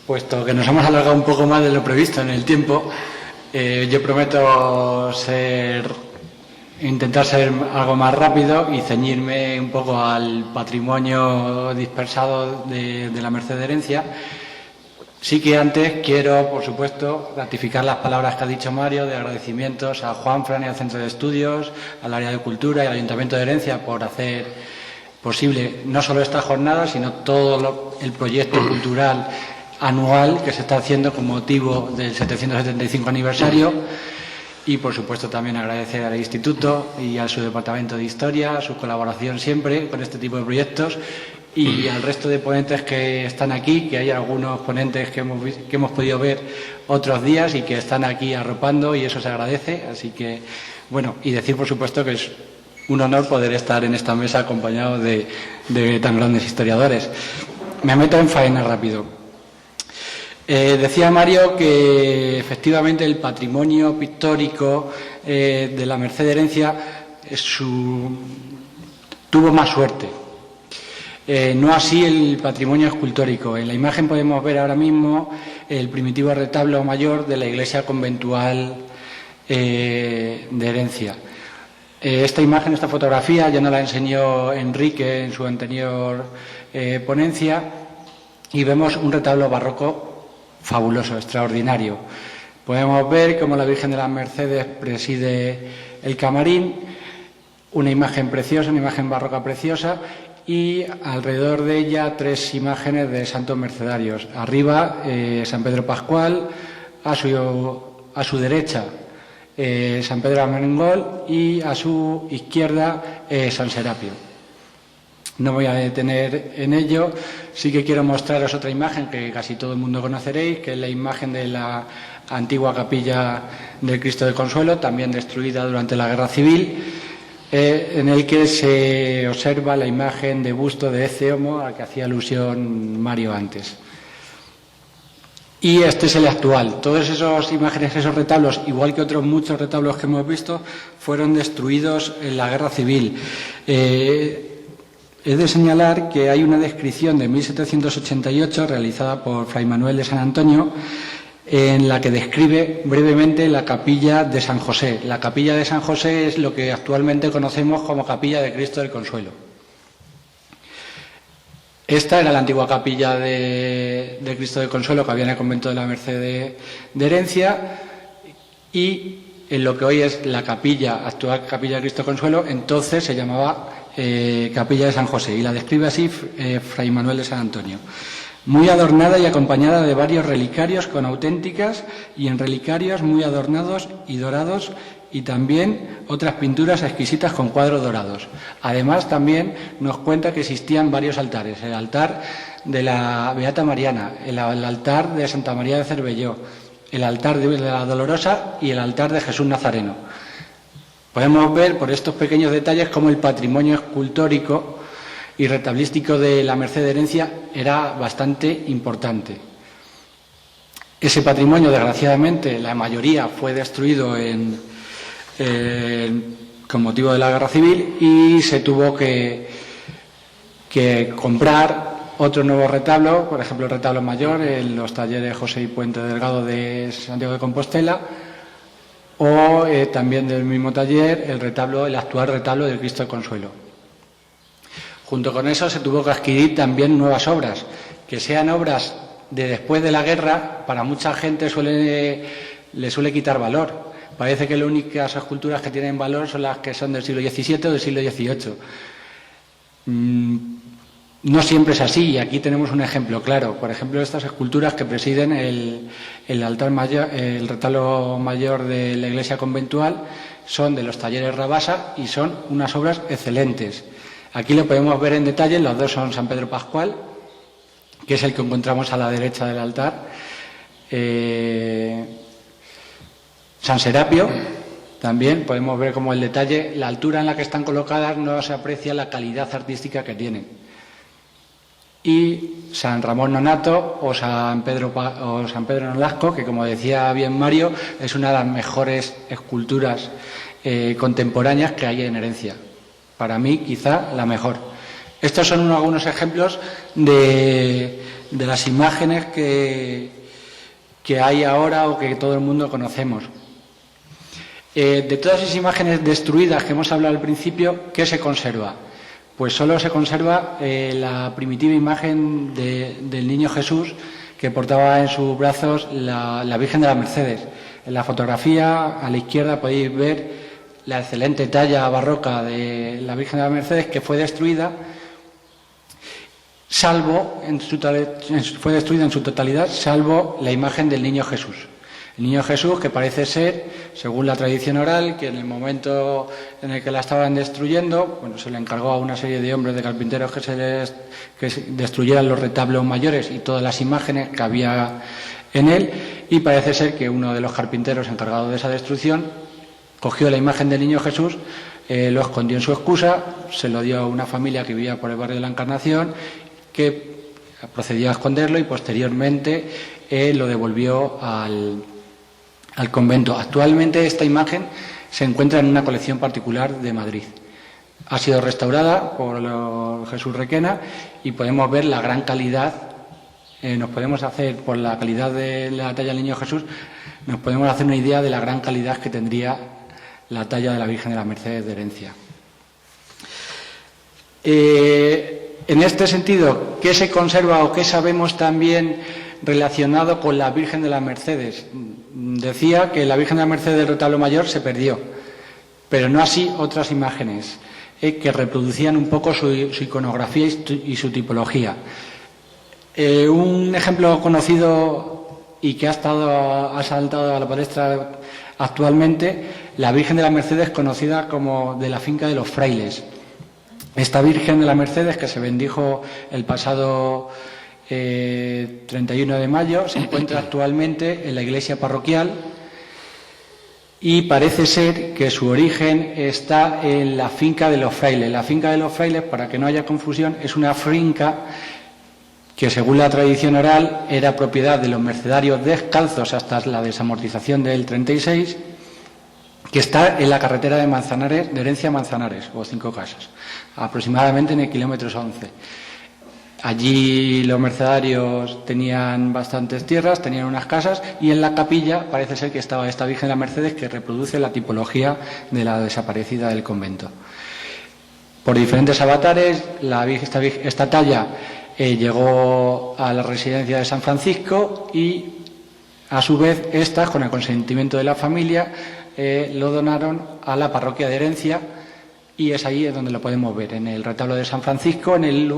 puesto que nos hemos alargado un poco más de lo previsto en el tiempo. Yo prometo intentar ser algo más rápido y ceñirme un poco al patrimonio dispersado de la Merced de Herencia. Sí que antes quiero, por supuesto, ratificar las palabras que ha dicho Mario de agradecimientos a Juanfran y al Centro de Estudios, al Área de Cultura y al Ayuntamiento de Herencia por hacer posible no solo esta jornada, sino todo el proyecto cultural anual que se está haciendo con motivo del 775 aniversario. Y, por supuesto, también agradecer al Instituto y a su Departamento de Historia, su colaboración siempre con este tipo de proyectos, y al resto de ponentes que están aquí, que hay algunos ponentes que hemos podido ver otros días y que están aquí arropando, y eso se agradece. Así que, bueno, y decir, por supuesto, que es un honor poder estar en esta mesa acompañado de tan grandes historiadores. Me meto en faena rápido. Decía Mario que efectivamente el patrimonio pictórico de la Merced de Herencia tuvo más suerte. No así el patrimonio escultórico. En la imagen podemos ver ahora mismo el primitivo retablo mayor de la iglesia conventual de Herencia. Esta imagen, esta fotografía, ya nos la enseñó Enrique en su anterior ponencia, y vemos un retablo barroco fabuloso, extraordinario. Podemos ver cómo la Virgen de las Mercedes preside el camarín, una imagen preciosa, una imagen barroca preciosa, y alrededor de ella 3 imágenes de santos mercedarios. Arriba, San Pedro Pascual, a su derecha, San Pedro Armengol, y a su izquierda, San Serapio. No voy a detener en ello, sí que quiero mostraros otra imagen que casi todo el mundo conoceréis, que es la imagen de la antigua capilla del Cristo del Consuelo, también destruida durante la Guerra Civil, en el que se observa la imagen de busto de Ecce Homo, al que hacía alusión Mario antes. Y este es el actual. Todas esas imágenes, esos retablos, igual que otros muchos retablos que hemos visto, fueron destruidos en la Guerra Civil. He de señalar que hay una descripción de 1788 realizada por Fray Manuel de San Antonio, en la que describe brevemente la capilla de San José. La capilla de San José es lo que actualmente conocemos como capilla de Cristo del Consuelo. Esta era la antigua capilla de Cristo del Consuelo que había en el convento de la Merced de Herencia, y en lo que hoy es la capilla, actual capilla de Cristo del Consuelo, entonces se llamaba capilla de San José, y la describe así Fray Manuel de San Antonio. Muy adornada y acompañada de varios relicarios con auténticas, y en relicarios muy adornados y dorados, y también otras pinturas exquisitas con cuadros dorados. Además, también nos cuenta que existían varios altares: el altar de la Beata Mariana, el altar de Santa María de Cervelló, el altar de la Dolorosa y el altar de Jesús Nazareno. Podemos ver por estos pequeños detalles cómo el patrimonio escultórico y retablístico de la Merced de Herencia era bastante importante. Ese patrimonio, desgraciadamente, la mayoría fue destruido con motivo de la Guerra Civil, y se tuvo que comprar otro nuevo retablo, por ejemplo el retablo mayor en los talleres José y Puente Delgado de Santiago de Compostela, o también del mismo taller el actual retablo del Cristo del Consuelo. Junto con eso se tuvo que adquirir también nuevas obras, que sean obras de después de la guerra. Para mucha gente le suele quitar valor. Parece que las únicas esculturas que tienen valor son las que son del siglo XVII o del siglo XVIII. No siempre es así, y aquí tenemos un ejemplo claro. Por ejemplo, estas esculturas que presiden el altar mayor, el retablo mayor de la iglesia conventual, son de los talleres Rabasa y son unas obras excelentes. Aquí lo podemos ver en detalle. Los dos son San Pedro Pascual, que es el que encontramos a la derecha del altar, San Serapio. También podemos ver como el detalle, la altura en la que están colocadas, no se aprecia la calidad artística que tienen. Y San Ramón Nonato o San Pedro Nolasco, que, como decía bien Mario, es una de las mejores esculturas contemporáneas que hay en Herencia. Para mí, quizá la mejor. Estos son algunos ejemplos de las imágenes que hay ahora o que todo el mundo conocemos. De todas esas imágenes destruidas que hemos hablado al principio, ¿qué se conserva? Pues solo se conserva la primitiva imagen del niño Jesús, que portaba en sus brazos la Virgen de las Mercedes. En la fotografía a la izquierda podéis ver la excelente talla barroca de la Virgen de las Mercedes, que fue destruida, fue destruida en su totalidad, salvo la imagen del niño Jesús. El niño Jesús, que parece ser, según la tradición oral, que en el momento en el que la estaban destruyendo, se le encargó a una serie de hombres, de carpinteros, que destruyeran los retablos mayores y todas las imágenes que había en él, y parece ser que uno de los carpinteros encargados de esa destrucción cogió la imagen del niño Jesús, lo escondió en su excusa, se lo dio a una familia que vivía por el barrio de la Encarnación, que procedió a esconderlo, y posteriormente lo devolvió al convento. Actualmente esta imagen se encuentra en una colección particular de Madrid. Ha sido restaurada por Jesús Requena y podemos ver la gran calidad. Nos podemos hacer, por la calidad de la talla del niño Jesús, nos podemos hacer una idea de la gran calidad que tendría la talla de la Virgen de las Mercedes de herencia. En este sentido, ¿qué se conserva o qué sabemos también relacionado con la Virgen de las Mercedes? Decía que la Virgen de las Mercedes del retablo mayor se perdió, pero no así otras imágenes que reproducían un poco su iconografía y su tipología. Un ejemplo conocido y que ha saltado a la palestra actualmente, la Virgen de las Mercedes, conocida como de la finca de los frailes. Esta Virgen de las Mercedes, que se bendijo el pasado 31 de mayo, se encuentra actualmente en la iglesia parroquial y parece ser que su origen está en la finca de los frailes. La finca de los frailes, para que no haya confusión, es una finca que, según la tradición oral, era propiedad de los mercedarios descalzos hasta la desamortización del 36, que está en la carretera de Manzanares, de Herencia a Manzanares, o 5 casas, aproximadamente en el kilómetro 11. Allí los mercedarios tenían bastantes tierras, tenían unas casas, y en la capilla parece ser que estaba esta Virgen de las Mercedes, que reproduce la tipología de la desaparecida del convento. Por diferentes avatares, esta talla llegó a la residencia de San Francisco y, a su vez, estas, con el consentimiento de la familia, lo donaron a la parroquia de Herencia, y es ahí donde lo podemos ver, en el retablo de San Francisco, en el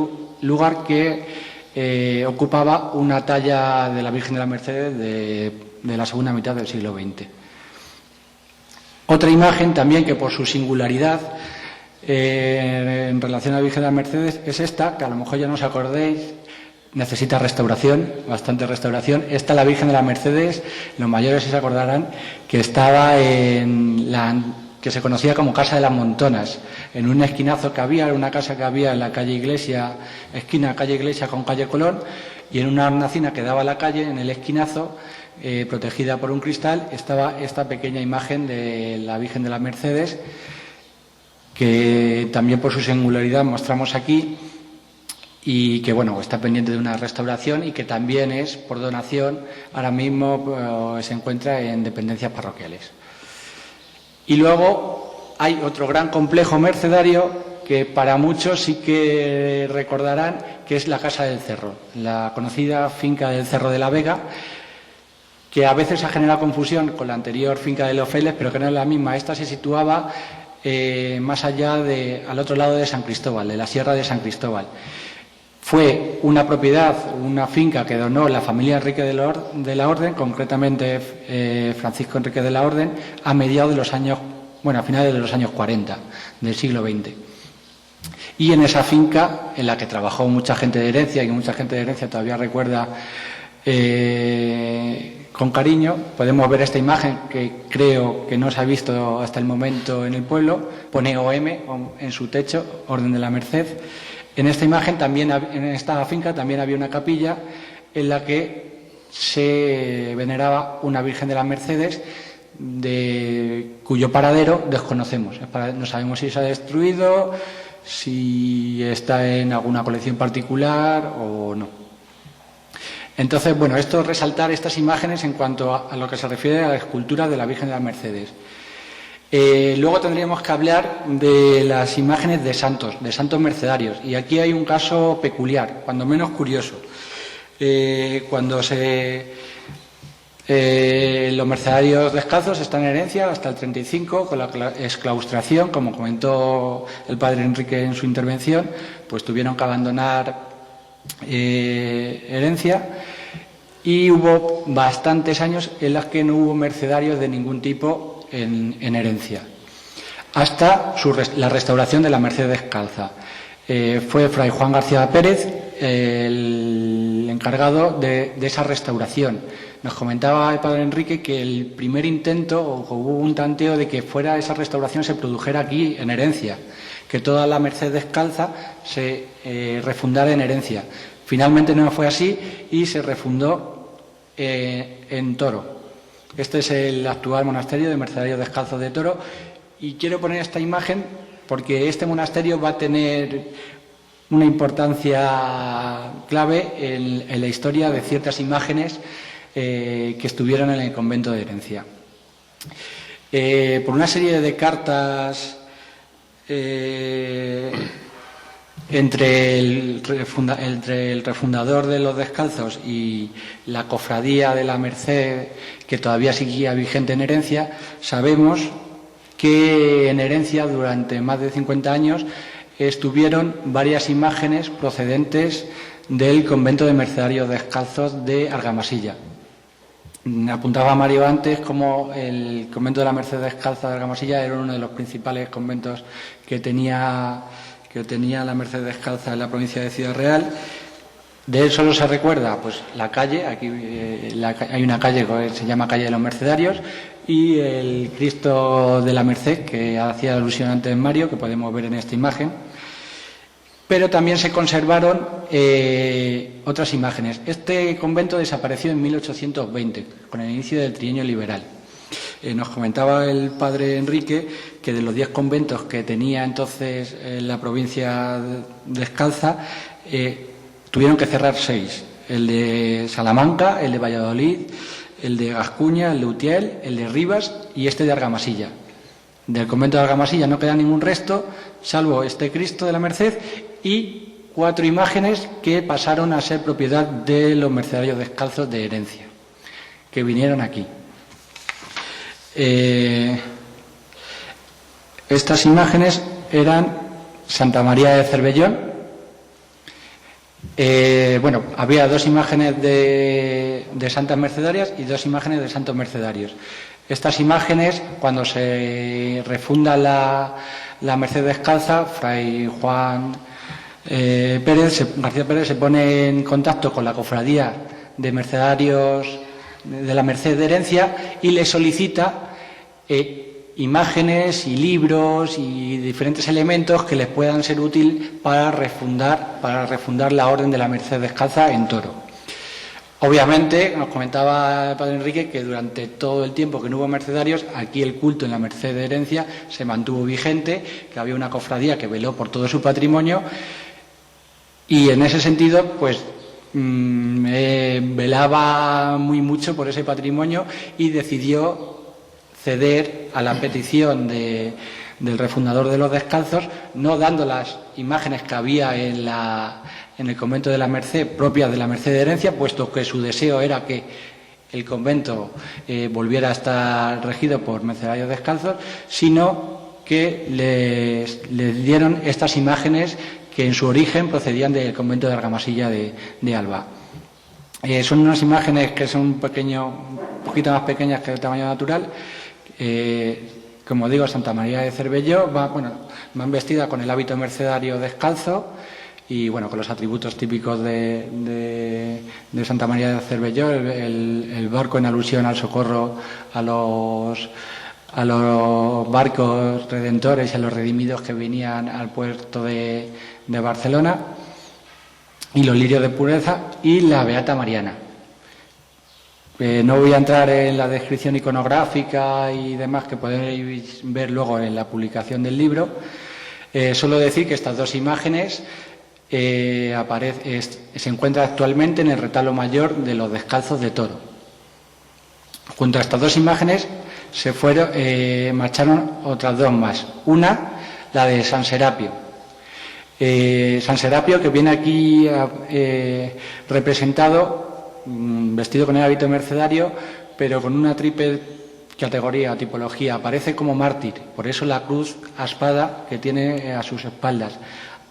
lugar que ocupaba una talla de la Virgen de las Mercedes de la segunda mitad del siglo XX. Otra imagen también que, por su singularidad en relación a la Virgen de las Mercedes, es esta, que a lo mejor ya no os acordéis, necesita restauración, bastante restauración. Esta, la Virgen de las Mercedes, los mayores se acordarán que estaba en que se conocía como Casa de las Montonas, en un esquinazo que había, una casa que había en la calle Iglesia, esquina calle Iglesia con calle Colón, y en una hornacina que daba a la calle, en el esquinazo, protegida por un cristal, estaba esta pequeña imagen de la Virgen de las Mercedes, que también por su singularidad mostramos aquí, y que, bueno, está pendiente de una restauración y que también es por donación, ahora mismo se encuentra en dependencias parroquiales. Y luego hay otro gran complejo mercedario que para muchos sí que recordarán, que es la Casa del Cerro, la conocida finca del Cerro de la Vega, que a veces ha generado confusión con la anterior finca de los frailes, pero que no es la misma. Esta se situaba más allá, al otro lado de San Cristóbal, de la Sierra de San Cristóbal. Fue una propiedad, una finca que donó la familia Enrique de la Orden, concretamente Francisco Enrique de la Orden, a mediados de los años, a finales de los años 40 del siglo XX. Y en esa finca, en la que trabajó mucha gente de Herencia, y que mucha gente de Herencia todavía recuerda con cariño, podemos ver esta imagen que creo que no se ha visto hasta el momento en el pueblo. Pone OM en su techo, Orden de la Merced. En esta imagen también, en esta finca también había una capilla en la que se veneraba una Virgen de las Mercedes, cuyo paradero desconocemos. No sabemos si se ha destruido, si está en alguna colección particular o no. Entonces, esto es resaltar estas imágenes en cuanto a lo que se refiere a la escultura de la Virgen de las Mercedes. Luego tendríamos que hablar de las imágenes de santos mercedarios, y aquí hay un caso peculiar, cuando menos curioso. Cuando los mercedarios descalzos están en Herencia hasta el 35, con la exclaustración, como comentó el padre Enrique en su intervención, pues tuvieron que abandonar Herencia, y hubo bastantes años en los que no hubo mercedarios de ningún tipo en Herencia, hasta la restauración de la Merced descalza. Fue Fray Juan García Pérez el encargado de esa restauración. Nos comentaba el padre Enrique que el primer intento, o hubo un tanteo de que esa restauración se produjera aquí en Herencia, que toda la Merced descalza se refundara en Herencia. Finalmente no fue así y se refundó en Toro. Este es el actual monasterio de Mercedarios Descalzos de Toro, y quiero poner esta imagen porque este monasterio va a tener una importancia clave en la historia de ciertas imágenes que estuvieron en el convento de Herencia. Por una serie de cartas entre el refundador de los Descalzos y la cofradía de la Merced, que todavía seguía vigente en Herencia, sabemos que en Herencia durante más de 50 años estuvieron varias imágenes procedentes del convento de Mercedarios Descalzos de Argamasilla. Apuntaba Mario antes como el convento de la Merced Descalza de Argamasilla era uno de los principales conventos que tenía la Merced Descalza en la provincia de Ciudad Real. De él solo se recuerda pues la calle, aquí hay una calle que se llama Calle de los Mercedarios, y el Cristo de la Merced, que hacía alusión antes Mario, que podemos ver en esta imagen. Pero también se conservaron otras imágenes. Este convento desapareció en 1820, con el inicio del trienio liberal. Nos comentaba el padre Enrique que de los 10 conventos que tenía entonces la provincia descalza, tuvieron que cerrar 6. El de Salamanca, el de Valladolid, el de Gascuña, el de Utiel, el de Rivas y este de Argamasilla. Del convento de Argamasilla no queda ningún resto, salvo este Cristo de la Merced y 4 imágenes que pasaron a ser propiedad de los Mercedarios Descalzos de Herencia, que vinieron aquí. Estas imágenes eran Santa María de Cervellón. Había 2 imágenes de Santas Mercedarias y 2 imágenes de Santos Mercedarios. Estas imágenes, cuando se refunda la Merced Descalza, Fray Juan García Pérez se pone en contacto con la cofradía de Mercedarios de la Merced de Herencia y le solicita imágenes y libros y diferentes elementos que les puedan ser útiles para refundar la Orden de la Merced Descalza en Toro. Obviamente, nos comentaba el padre Enrique que durante todo el tiempo que no hubo mercedarios, aquí el culto en la Merced de Herencia se mantuvo vigente, que había una cofradía que veló por todo su patrimonio y en ese sentido, pues velaba muy mucho por ese patrimonio y decidió ceder a la petición del refundador de los Descalzos, no dando las imágenes que había en el convento de la Merced, propias de la Merced de Herencia, puesto que su deseo era que el convento volviera a estar regido por Mercedarios Descalzos, sino que les dieron estas imágenes que en su origen procedían del convento de Argamasilla de Alba. Son unas imágenes que son un poquito más pequeñas que el tamaño natural. Como digo, Santa María de Cervelló van vestidas con el hábito mercedario descalzo y con los atributos típicos de Santa María de Cervelló, el barco en alusión al socorro a los barcos redentores y a los redimidos que venían al puerto de Barcelona, y los lirios de pureza y la Beata Mariana. No voy a entrar en la descripción iconográfica y demás que podéis ver luego en la publicación del libro. Solo decir que estas 2 imágenes se encuentran actualmente en el retablo mayor de los Descalzos de Toro. Junto a estas 2 imágenes marcharon otras 2 más. Una, la de San Serapio. San Serapio, que viene aquí representado vestido con el hábito mercedario, pero con una triple categoría o tipología. Aparece como mártir, por eso la cruz a espada que tiene a sus espaldas.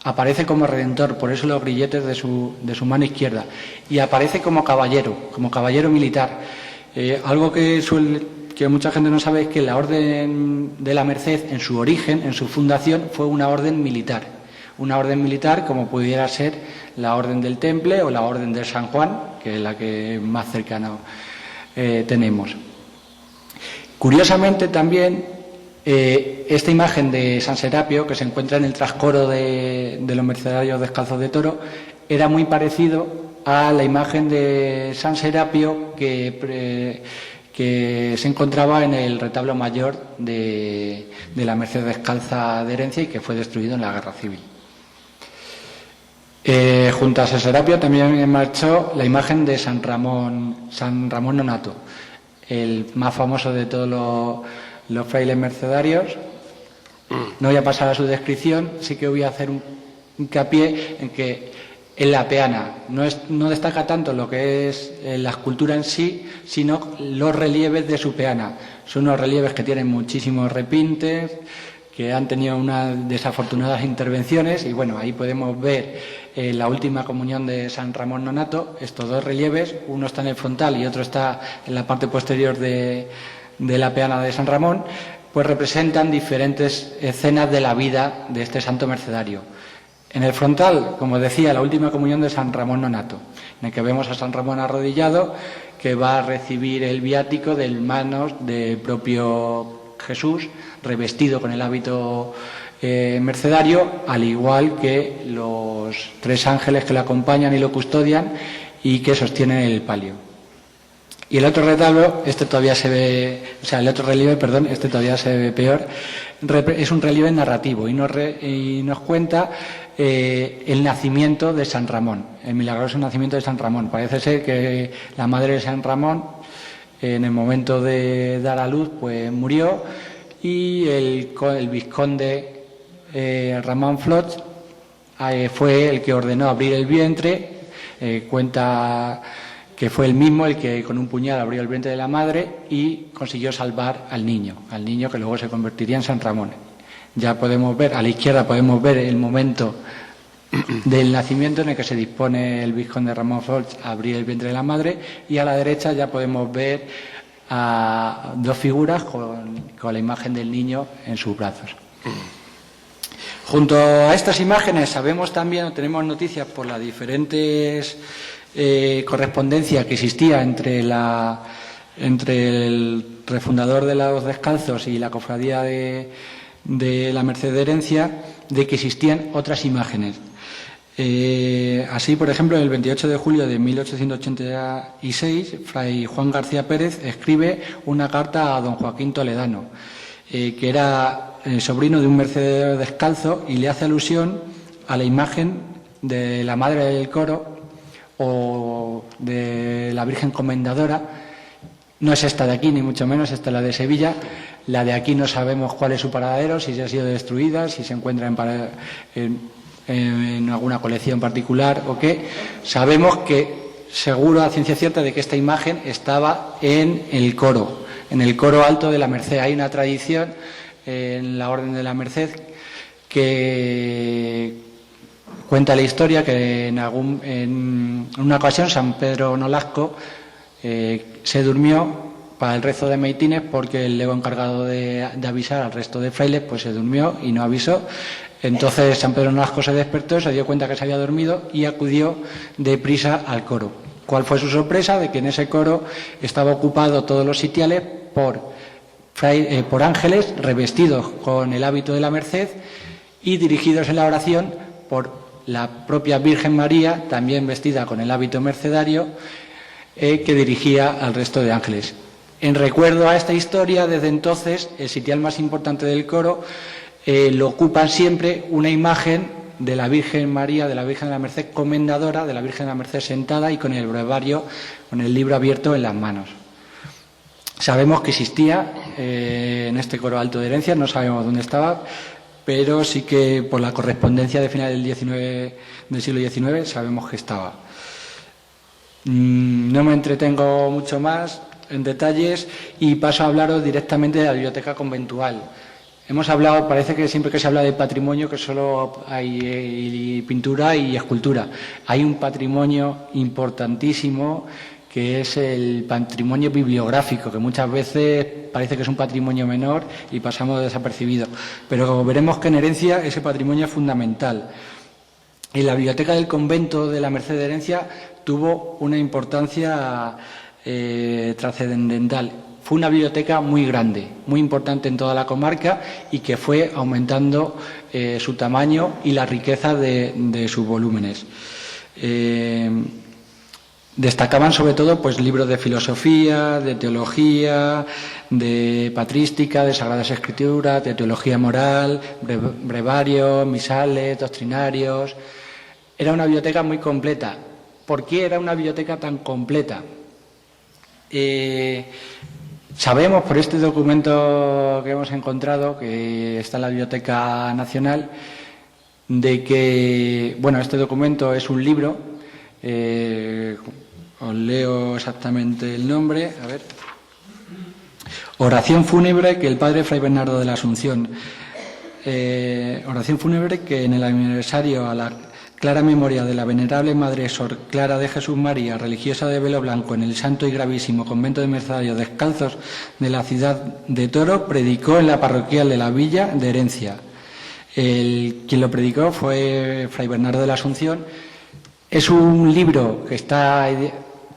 Aparece como redentor, por eso los grilletes de su mano izquierda. Y aparece como caballero militar. Algo que mucha gente no sabe es que la Orden de la Merced, en su origen, en su fundación, fue una orden militar. Una orden militar como pudiera ser la Orden del Temple o la Orden del San Juan, que es la que más cercana tenemos. Curiosamente también, esta imagen de San Serapio, que se encuentra en el trascoro de los Mercedarios Descalzos de Toro, era muy parecido a la imagen de San Serapio que se encontraba en el retablo mayor de la Merced Descalza de Herencia y que fue destruido en la Guerra Civil. Junto a San Serapio también marchó la imagen de San Ramón Nonato, el más famoso de todos los frailes mercedarios. No voy a pasar a su descripción, sí que voy a hacer un hincapié en que en la peana no destaca tanto lo que es la escultura en sí, sino los relieves de su peana. Son unos relieves que tienen muchísimos repintes, que han tenido unas desafortunadas intervenciones, y bueno, ahí podemos ver la última comunión de San Ramón Nonnato, estos dos relieves, uno está en el frontal y otro está en la parte posterior de la peana de San Ramón, pues representan diferentes escenas de la vida de este santo mercedario. En el frontal, como decía, la última comunión de San Ramón Nonnato, en el que vemos a San Ramón arrodillado, que va a recibir el viático de manos del propio Jesús, revestido con el hábito mercedario, al igual que los 3 ángeles que lo acompañan y lo custodian y que sostienen el palio. Y el otro retablo, este todavía se ve, o sea, el otro relieve, perdón, este todavía se ve peor, es un relieve narrativo y nos cuenta el nacimiento de San Ramón, el milagroso nacimiento de San Ramón. Parece ser que la madre de San Ramón, en el momento de dar a luz, pues murió, y el vizconde Ramón Flots fue el que ordenó abrir el vientre. Cuenta que fue él mismo el que con un puñal abrió el vientre de la madre y consiguió salvar al niño que luego se convertiría en San Ramón. Ya podemos ver, a la izquierda podemos ver el momento del nacimiento en el que se dispone el vizconde Ramón Flots a abrir el vientre de la madre, y a la derecha ya podemos ver a 2 figuras con la imagen del niño en sus brazos. Junto a estas imágenes sabemos también, o tenemos noticias por las diferentes correspondencia que existía entre el refundador de los Descalzos y la cofradía de la Mercederencia, de que existían otras imágenes. Así, por ejemplo, el 28 de julio de 1886, fray Juan García Pérez escribe una carta a don Joaquín Toledano, que era sobrino de un mercedero descalzo, y le hace alusión a la imagen de la Madre del Coro o de la Virgen Comendadora. No es esta de aquí, ni mucho menos, esta es la de Sevilla. La de aquí no sabemos cuál es su paradero, si se ha sido destruida, si se encuentra en alguna colección particular o qué. Sabemos que, seguro a ciencia cierta, de que esta imagen estaba en el coro alto de la Merced. Hay una tradición en la Orden de la Merced que cuenta la historia que en una ocasión San Pedro Nolasco se durmió para el rezo de maitines, porque el lego encargado de avisar al resto de frailes pues se durmió y no avisó. Entonces San Pedro Nolasco se despertó, se dio cuenta que se había dormido y acudió deprisa al coro. ¿Cuál fue su sorpresa? De que en ese coro estaba ocupado todos los sitiales por ángeles revestidos con el hábito de la Merced y dirigidos en la oración por la propia Virgen María, también vestida con el hábito mercedario, que dirigía al resto de ángeles. En recuerdo a esta historia, desde entonces, el sitial más importante del coro lo ocupan siempre una imagen de la Virgen María, de la Virgen de la Merced Comendadora, de la Virgen de la Merced sentada y con el breviario, con el libro abierto en las manos. Sabemos que existía en este coro alto de herencias, no sabemos dónde estaba, pero sí que por la correspondencia de final del siglo XIX sabemos que estaba. No me entretengo mucho más en detalles y paso a hablaros directamente de la biblioteca conventual. Hemos hablado, parece que siempre que se habla de patrimonio que solo hay pintura y escultura. Hay un patrimonio importantísimo que es el patrimonio bibliográfico, que muchas veces parece que es un patrimonio menor y pasamos desapercibido. Pero como veremos que en herencia ese patrimonio es fundamental. Y la biblioteca del convento de la Merced de Herencia tuvo una importancia trascendental. Fue una biblioteca muy grande, muy importante en toda la comarca y que fue aumentando su tamaño y la riqueza de sus volúmenes. Destacaban sobre todo pues libros de filosofía, de teología, de patrística, de sagradas escrituras, de teología moral, brevarios, misales, doctrinarios. Era una biblioteca muy completa. ¿Por qué era una biblioteca tan completa? Sabemos por este documento que hemos encontrado, que está en la Biblioteca Nacional, de que, bueno, este documento es un libro, os leo exactamente el nombre, a ver. Oración fúnebre que el padre Fray Bernardo de la Asunción. Oración fúnebre que en el aniversario a la clara memoria de la venerable Madre Sor Clara de Jesús María, religiosa de velo blanco en el santo y gravísimo convento de Mercedarios Descalzos de la ciudad de Toro, predicó en la parroquial de la Villa de Herencia. Quien lo predicó fue Fray Bernardo de la Asunción. Es un libro que está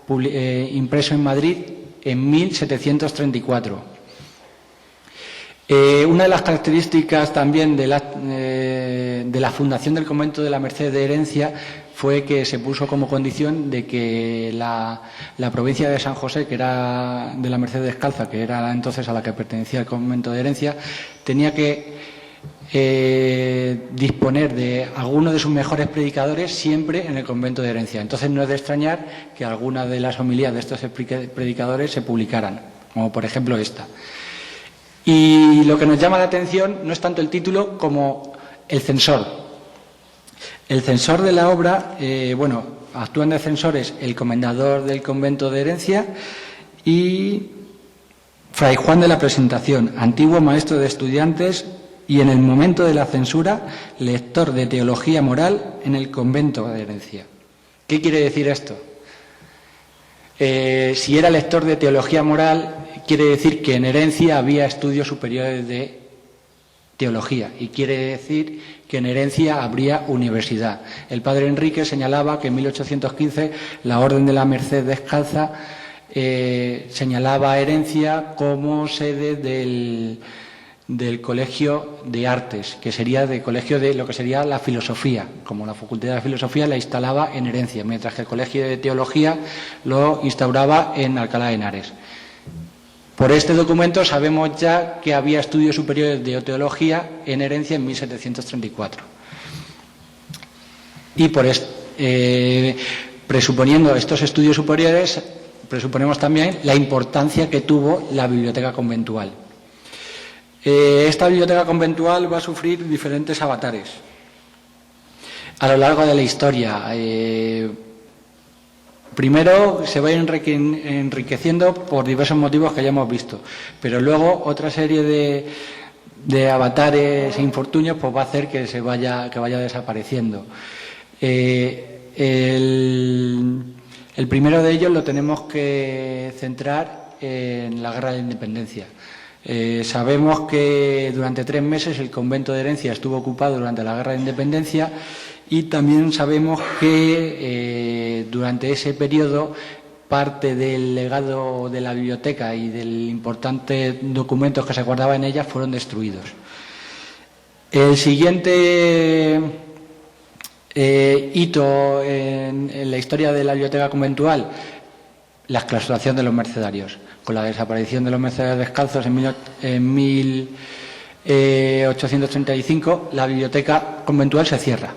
impreso en Madrid en 1734. Una de las características también de la fundación del convento de la Merced de Herencia fue que se puso como condición de que la provincia de San José, que era de la Merced Descalza, que era entonces a la que pertenecía el convento de Herencia, tenía que disponer de alguno de sus mejores predicadores siempre en el convento de Herencia. Entonces no es de extrañar que algunas de las homilías de estos predicadores se publicaran, como por ejemplo esta. Y lo que nos llama la atención no es tanto el título como el censor. El censor de la obra, bueno, actúan de censores el comendador del convento de Herencia y Fray Juan de la Presentación, antiguo maestro de estudiantes y en el momento de la censura, lector de teología moral en el convento de Herencia. ¿Qué quiere decir esto? Si era lector de teología moral, quiere decir que en Herencia había estudios superiores de teología y quiere decir que en Herencia habría universidad. El padre Enrique señalaba que en 1815 la Orden de la Merced Descalza señalaba a Herencia como sede del Colegio de Artes, que sería del colegio de lo que sería la filosofía, como la Facultad de la Filosofía la instalaba en Herencia, mientras que el Colegio de Teología lo instauraba en Alcalá de Henares. Por este documento sabemos ya que había estudios superiores de teología en Herencia en 1734. Y por presuponiendo estos estudios superiores, presuponemos también la importancia que tuvo la biblioteca conventual. Esta biblioteca conventual va a sufrir diferentes avatares a lo largo de la historia. Primero se va a ir enriqueciendo por diversos motivos que ya hemos visto, pero luego otra serie de avatares e infortunios pues va a hacer que vaya desapareciendo. El primero de ellos lo tenemos que centrar en la Guerra de la Independencia. Sabemos que durante 3 meses el convento de Herencia estuvo ocupado durante la Guerra de Independencia y también sabemos que durante ese periodo parte del legado de la biblioteca y del importantes documentos que se guardaban en ella fueron destruidos. El siguiente hito en la historia de la biblioteca conventual, la exclaustración de los mercedarios. Con la desaparición de los mercedarios descalzos en 1835, la biblioteca conventual se cierra.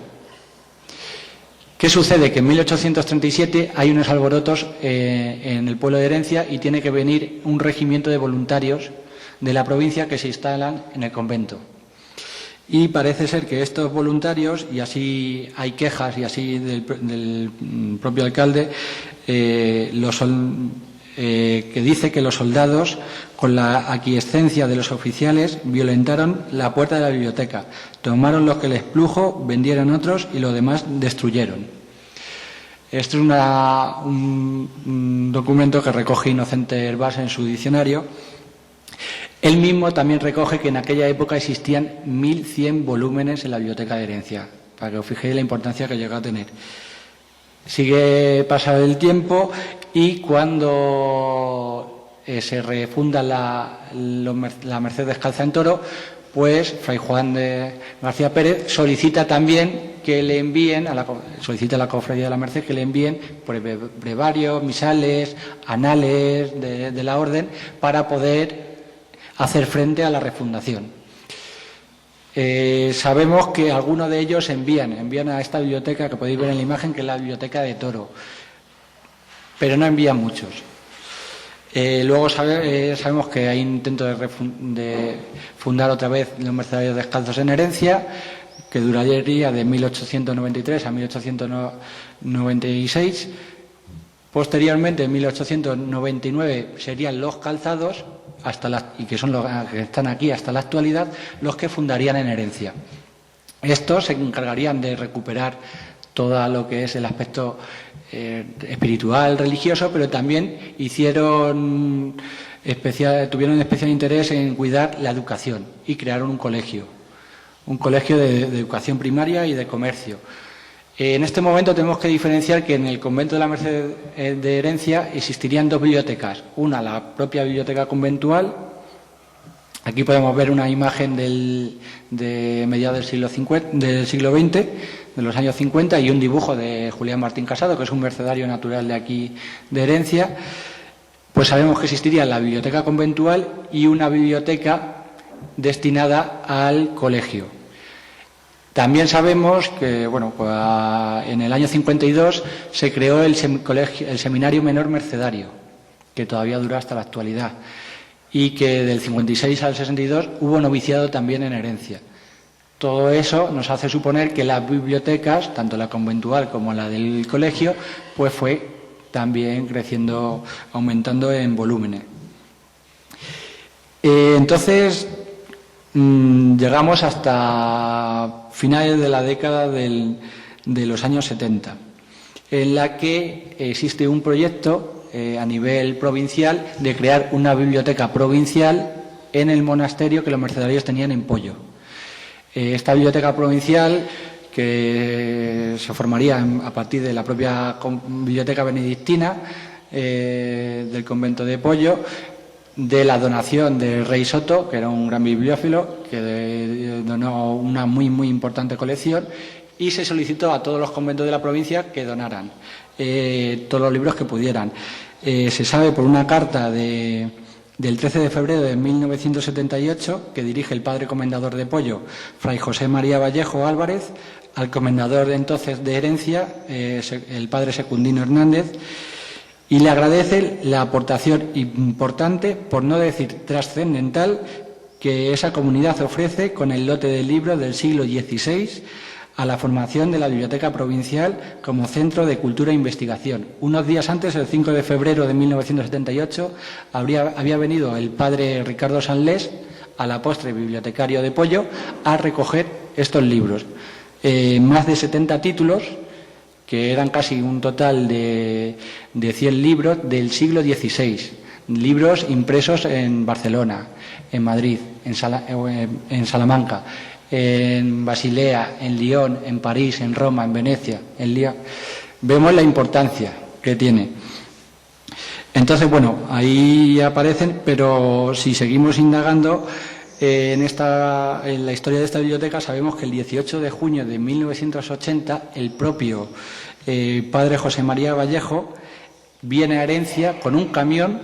¿Qué sucede? Que en 1837 hay unos alborotos en el pueblo de Herencia y tiene que venir un regimiento de voluntarios de la provincia que se instalan en el convento. Y parece ser que estos voluntarios, y así hay quejas y así del propio alcalde, que dice que los soldados, con la aquiescencia de los oficiales, violentaron la puerta de la biblioteca, tomaron lo que les plujo, vendieron otros y lo demás destruyeron. Esto es un documento que recoge Inocente Herbás en su diccionario. Él mismo también recoge que en aquella época existían 1.100 volúmenes en la biblioteca de Herencia, para que os fijéis la importancia que llegó a tener. Sigue pasado el tiempo y cuando se refunda la Merced Descalza en Toro, pues Fray Juan de García Pérez solicita también que le envíen, solicita a la Cofradía de la Merced que le envíen brevarios, misales, anales de la Orden para poder hacer frente a la refundación. Sabemos que algunos de ellos envían a esta biblioteca, que podéis ver en la imagen, que es la biblioteca de Toro, pero no envían muchos. Luego sabemos que hay intento de fundar otra vez los Mercedarios Descalzos en Herencia, que duraría de 1893 a 1896. Posteriormente, en 1899, serían los Calzados, y que son los que están aquí hasta la actualidad, los que fundarían en Herencia. Estos se encargarían de recuperar todo lo que es el aspecto espiritual, religioso, pero también tuvieron especial interés en cuidar la educación y crearon un colegio de educación primaria y de comercio. En este momento tenemos que diferenciar que en el convento de la Merced de Herencia existirían dos bibliotecas. Una, la propia biblioteca conventual. Aquí podemos ver una imagen de mediados del siglo XX, de los años 50, y un dibujo de Julián Martín Casado, que es un mercedario natural de aquí de Herencia. Pues sabemos que existiría la biblioteca conventual y una biblioteca destinada al colegio. También sabemos que, en el año 52 se creó el Seminario Menor Mercedario, que todavía dura hasta la actualidad, y que del 56 al 62 hubo noviciado también en Herencia. Todo eso nos hace suponer que las bibliotecas, tanto la conventual como la del colegio, pues fue también creciendo, aumentando en volúmenes. Entonces, llegamos hasta finales de la década de los años 70, en la que existe un proyecto a nivel provincial de crear una biblioteca provincial en el monasterio que los mercedarios tenían en Poyo. Esta biblioteca provincial, que se formaría a partir de la propia biblioteca benedictina del convento de Poyo, de la donación del rey Soto, que era un gran bibliófilo, que donó una muy importante colección, y se solicitó a todos los conventos de la provincia que donaran todos los libros que pudieran. Se sabe por una carta del 13 de febrero de 1978 que dirige el padre comendador de Poyo, fray José María Vallejo Álvarez, al comendador de entonces de Herencia, el padre Secundino Hernández, y le agradece la aportación importante, por no decir trascendental, que esa comunidad ofrece con el lote de libros del siglo XVI a la formación de la Biblioteca Provincial como centro de cultura e investigación. Unos días antes, el 5 de febrero de 1978, había venido el padre Ricardo Sanlés, a la postre bibliotecario de Poyo, a recoger estos libros. Más de 70 títulos, que eran casi un total de 100 libros del siglo XVI. Libros impresos en Barcelona, en Madrid, en Salamanca, en Basilea, en Lyon, en París, en Roma, en Venecia, en Lyon. Vemos la importancia que tiene. Entonces, ahí aparecen, pero si seguimos indagando en la historia de esta biblioteca, sabemos que el 18 de junio de 1980 el propio padre José María Vallejo viene a Herencia con un camión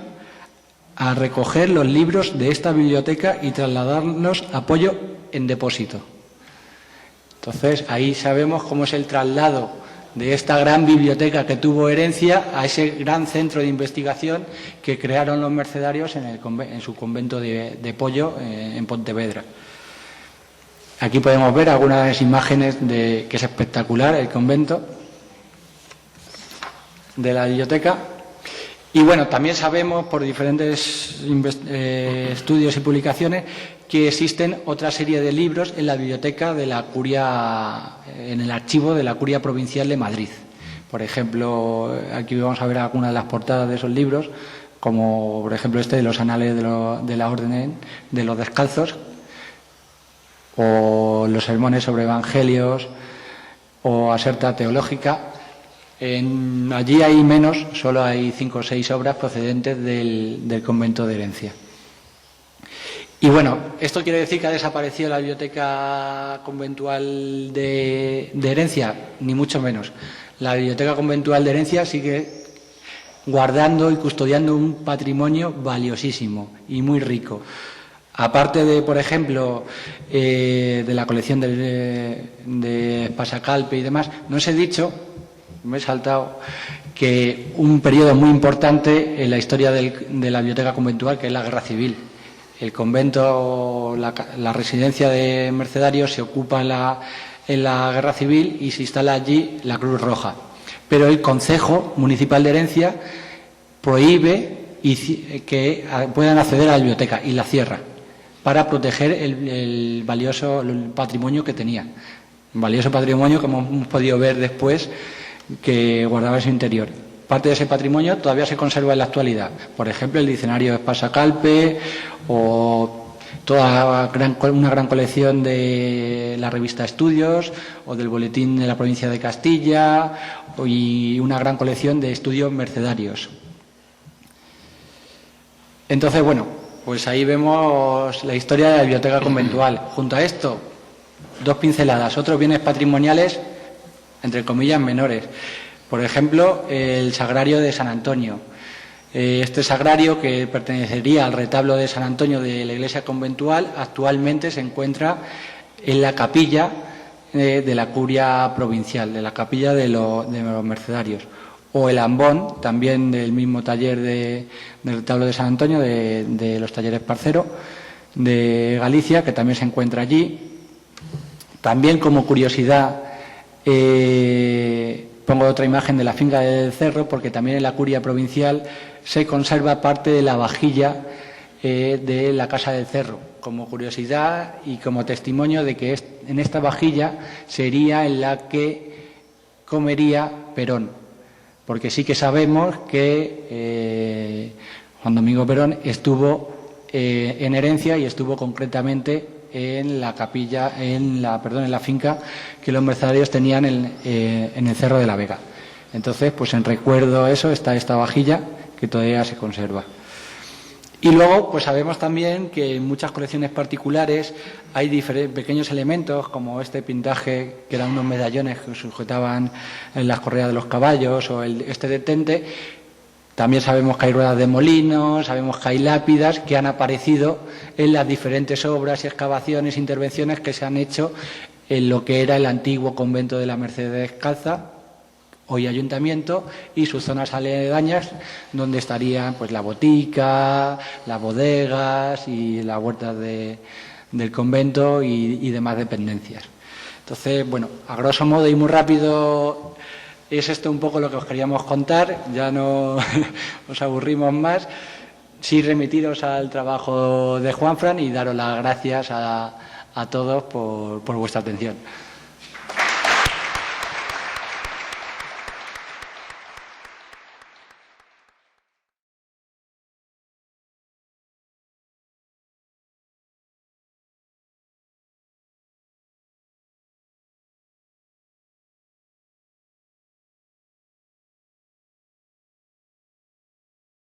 a recoger los libros de esta biblioteca y trasladarlos a Poyo en depósito. Entonces, ahí sabemos cómo es el traslado de esta gran biblioteca que tuvo Herencia a ese gran centro de investigación que crearon los mercedarios en su convento de Poyo, en Pontevedra. Aquí podemos ver algunas imágenes que es espectacular el convento de la biblioteca. Y también sabemos por diferentes estudios y publicaciones que existen otra serie de libros en la biblioteca de la Curia, en el archivo de la Curia Provincial de Madrid. Por ejemplo, aquí vamos a ver algunas de las portadas de esos libros, como por ejemplo de los Anales de la Orden de los Descalzos, o los sermones sobre evangelios, o Aserta Teológica. Allí hay menos, solo hay 5 o 6 obras procedentes del convento de Herencia. Y ¿esto quiere decir que ha desaparecido la biblioteca conventual de Herencia? Ni mucho menos. La biblioteca conventual de Herencia sigue guardando y custodiando un patrimonio valiosísimo y muy rico. Aparte de, por ejemplo, de la colección de Pasacalpe y demás, no os he dicho, me he saltado, que un periodo muy importante en la historia de la biblioteca conventual, que es la Guerra Civil. El convento, la residencia de mercedarios se ocupa en la Guerra Civil y se instala allí la Cruz Roja. Pero el Concejo Municipal de Herencia prohíbe que puedan acceder a la biblioteca y la cierra para proteger el valioso patrimonio que tenía. Un valioso patrimonio, como hemos podido ver después, que guardaba en su interior. Parte de ese patrimonio todavía se conserva en la actualidad. Por ejemplo, el diccionario Espasa-Calpe o una gran colección de la revista Estudios o del boletín de la provincia de Castilla y una gran colección de estudios mercedarios. Entonces, bueno, pues ahí vemos la historia de la biblioteca conventual. Junto a esto, 2 pinceladas, otros bienes patrimoniales, entre comillas, menores. Por ejemplo, el sagrario de San Antonio. Este sagrario, que pertenecería al retablo de San Antonio de la iglesia conventual, actualmente se encuentra en la capilla de la curia provincial, de la capilla de los mercedarios. O el ambón, también del mismo taller del retablo de San Antonio, de los talleres Parcero, de Galicia, que también se encuentra allí. También, como curiosidad, pongo otra imagen de la finca del Cerro, porque también en la curia provincial se conserva parte de la vajilla de la Casa del Cerro, como curiosidad y como testimonio de que en esta vajilla sería en la que comería Perón, porque sí que sabemos que Juan Domingo Perón estuvo en Herencia y estuvo concretamente en la capilla, en la finca que los mercedarios tenían en el Cerro de la Vega. Entonces, pues en recuerdo a eso está esta vajilla que todavía se conserva. Y luego, pues sabemos también que en muchas colecciones particulares hay pequeños elementos, como este pintaje, que eran unos medallones que sujetaban en las correas de los caballos, o este detente. También sabemos que hay ruedas de molino, sabemos que hay lápidas que han aparecido en las diferentes obras y excavaciones, intervenciones que se han hecho en lo que era el antiguo convento de la Merced Descalza, hoy ayuntamiento, y sus zonas aledañas, donde estarían pues la botica, las bodegas y las huertas del convento y demás dependencias. Entonces, bueno, a grosso modo y muy rápido, es esto un poco lo que os queríamos contar. Ya no os aburrimos más. Sí, remitiros al trabajo de Juanfran y daros las gracias a todos por vuestra atención.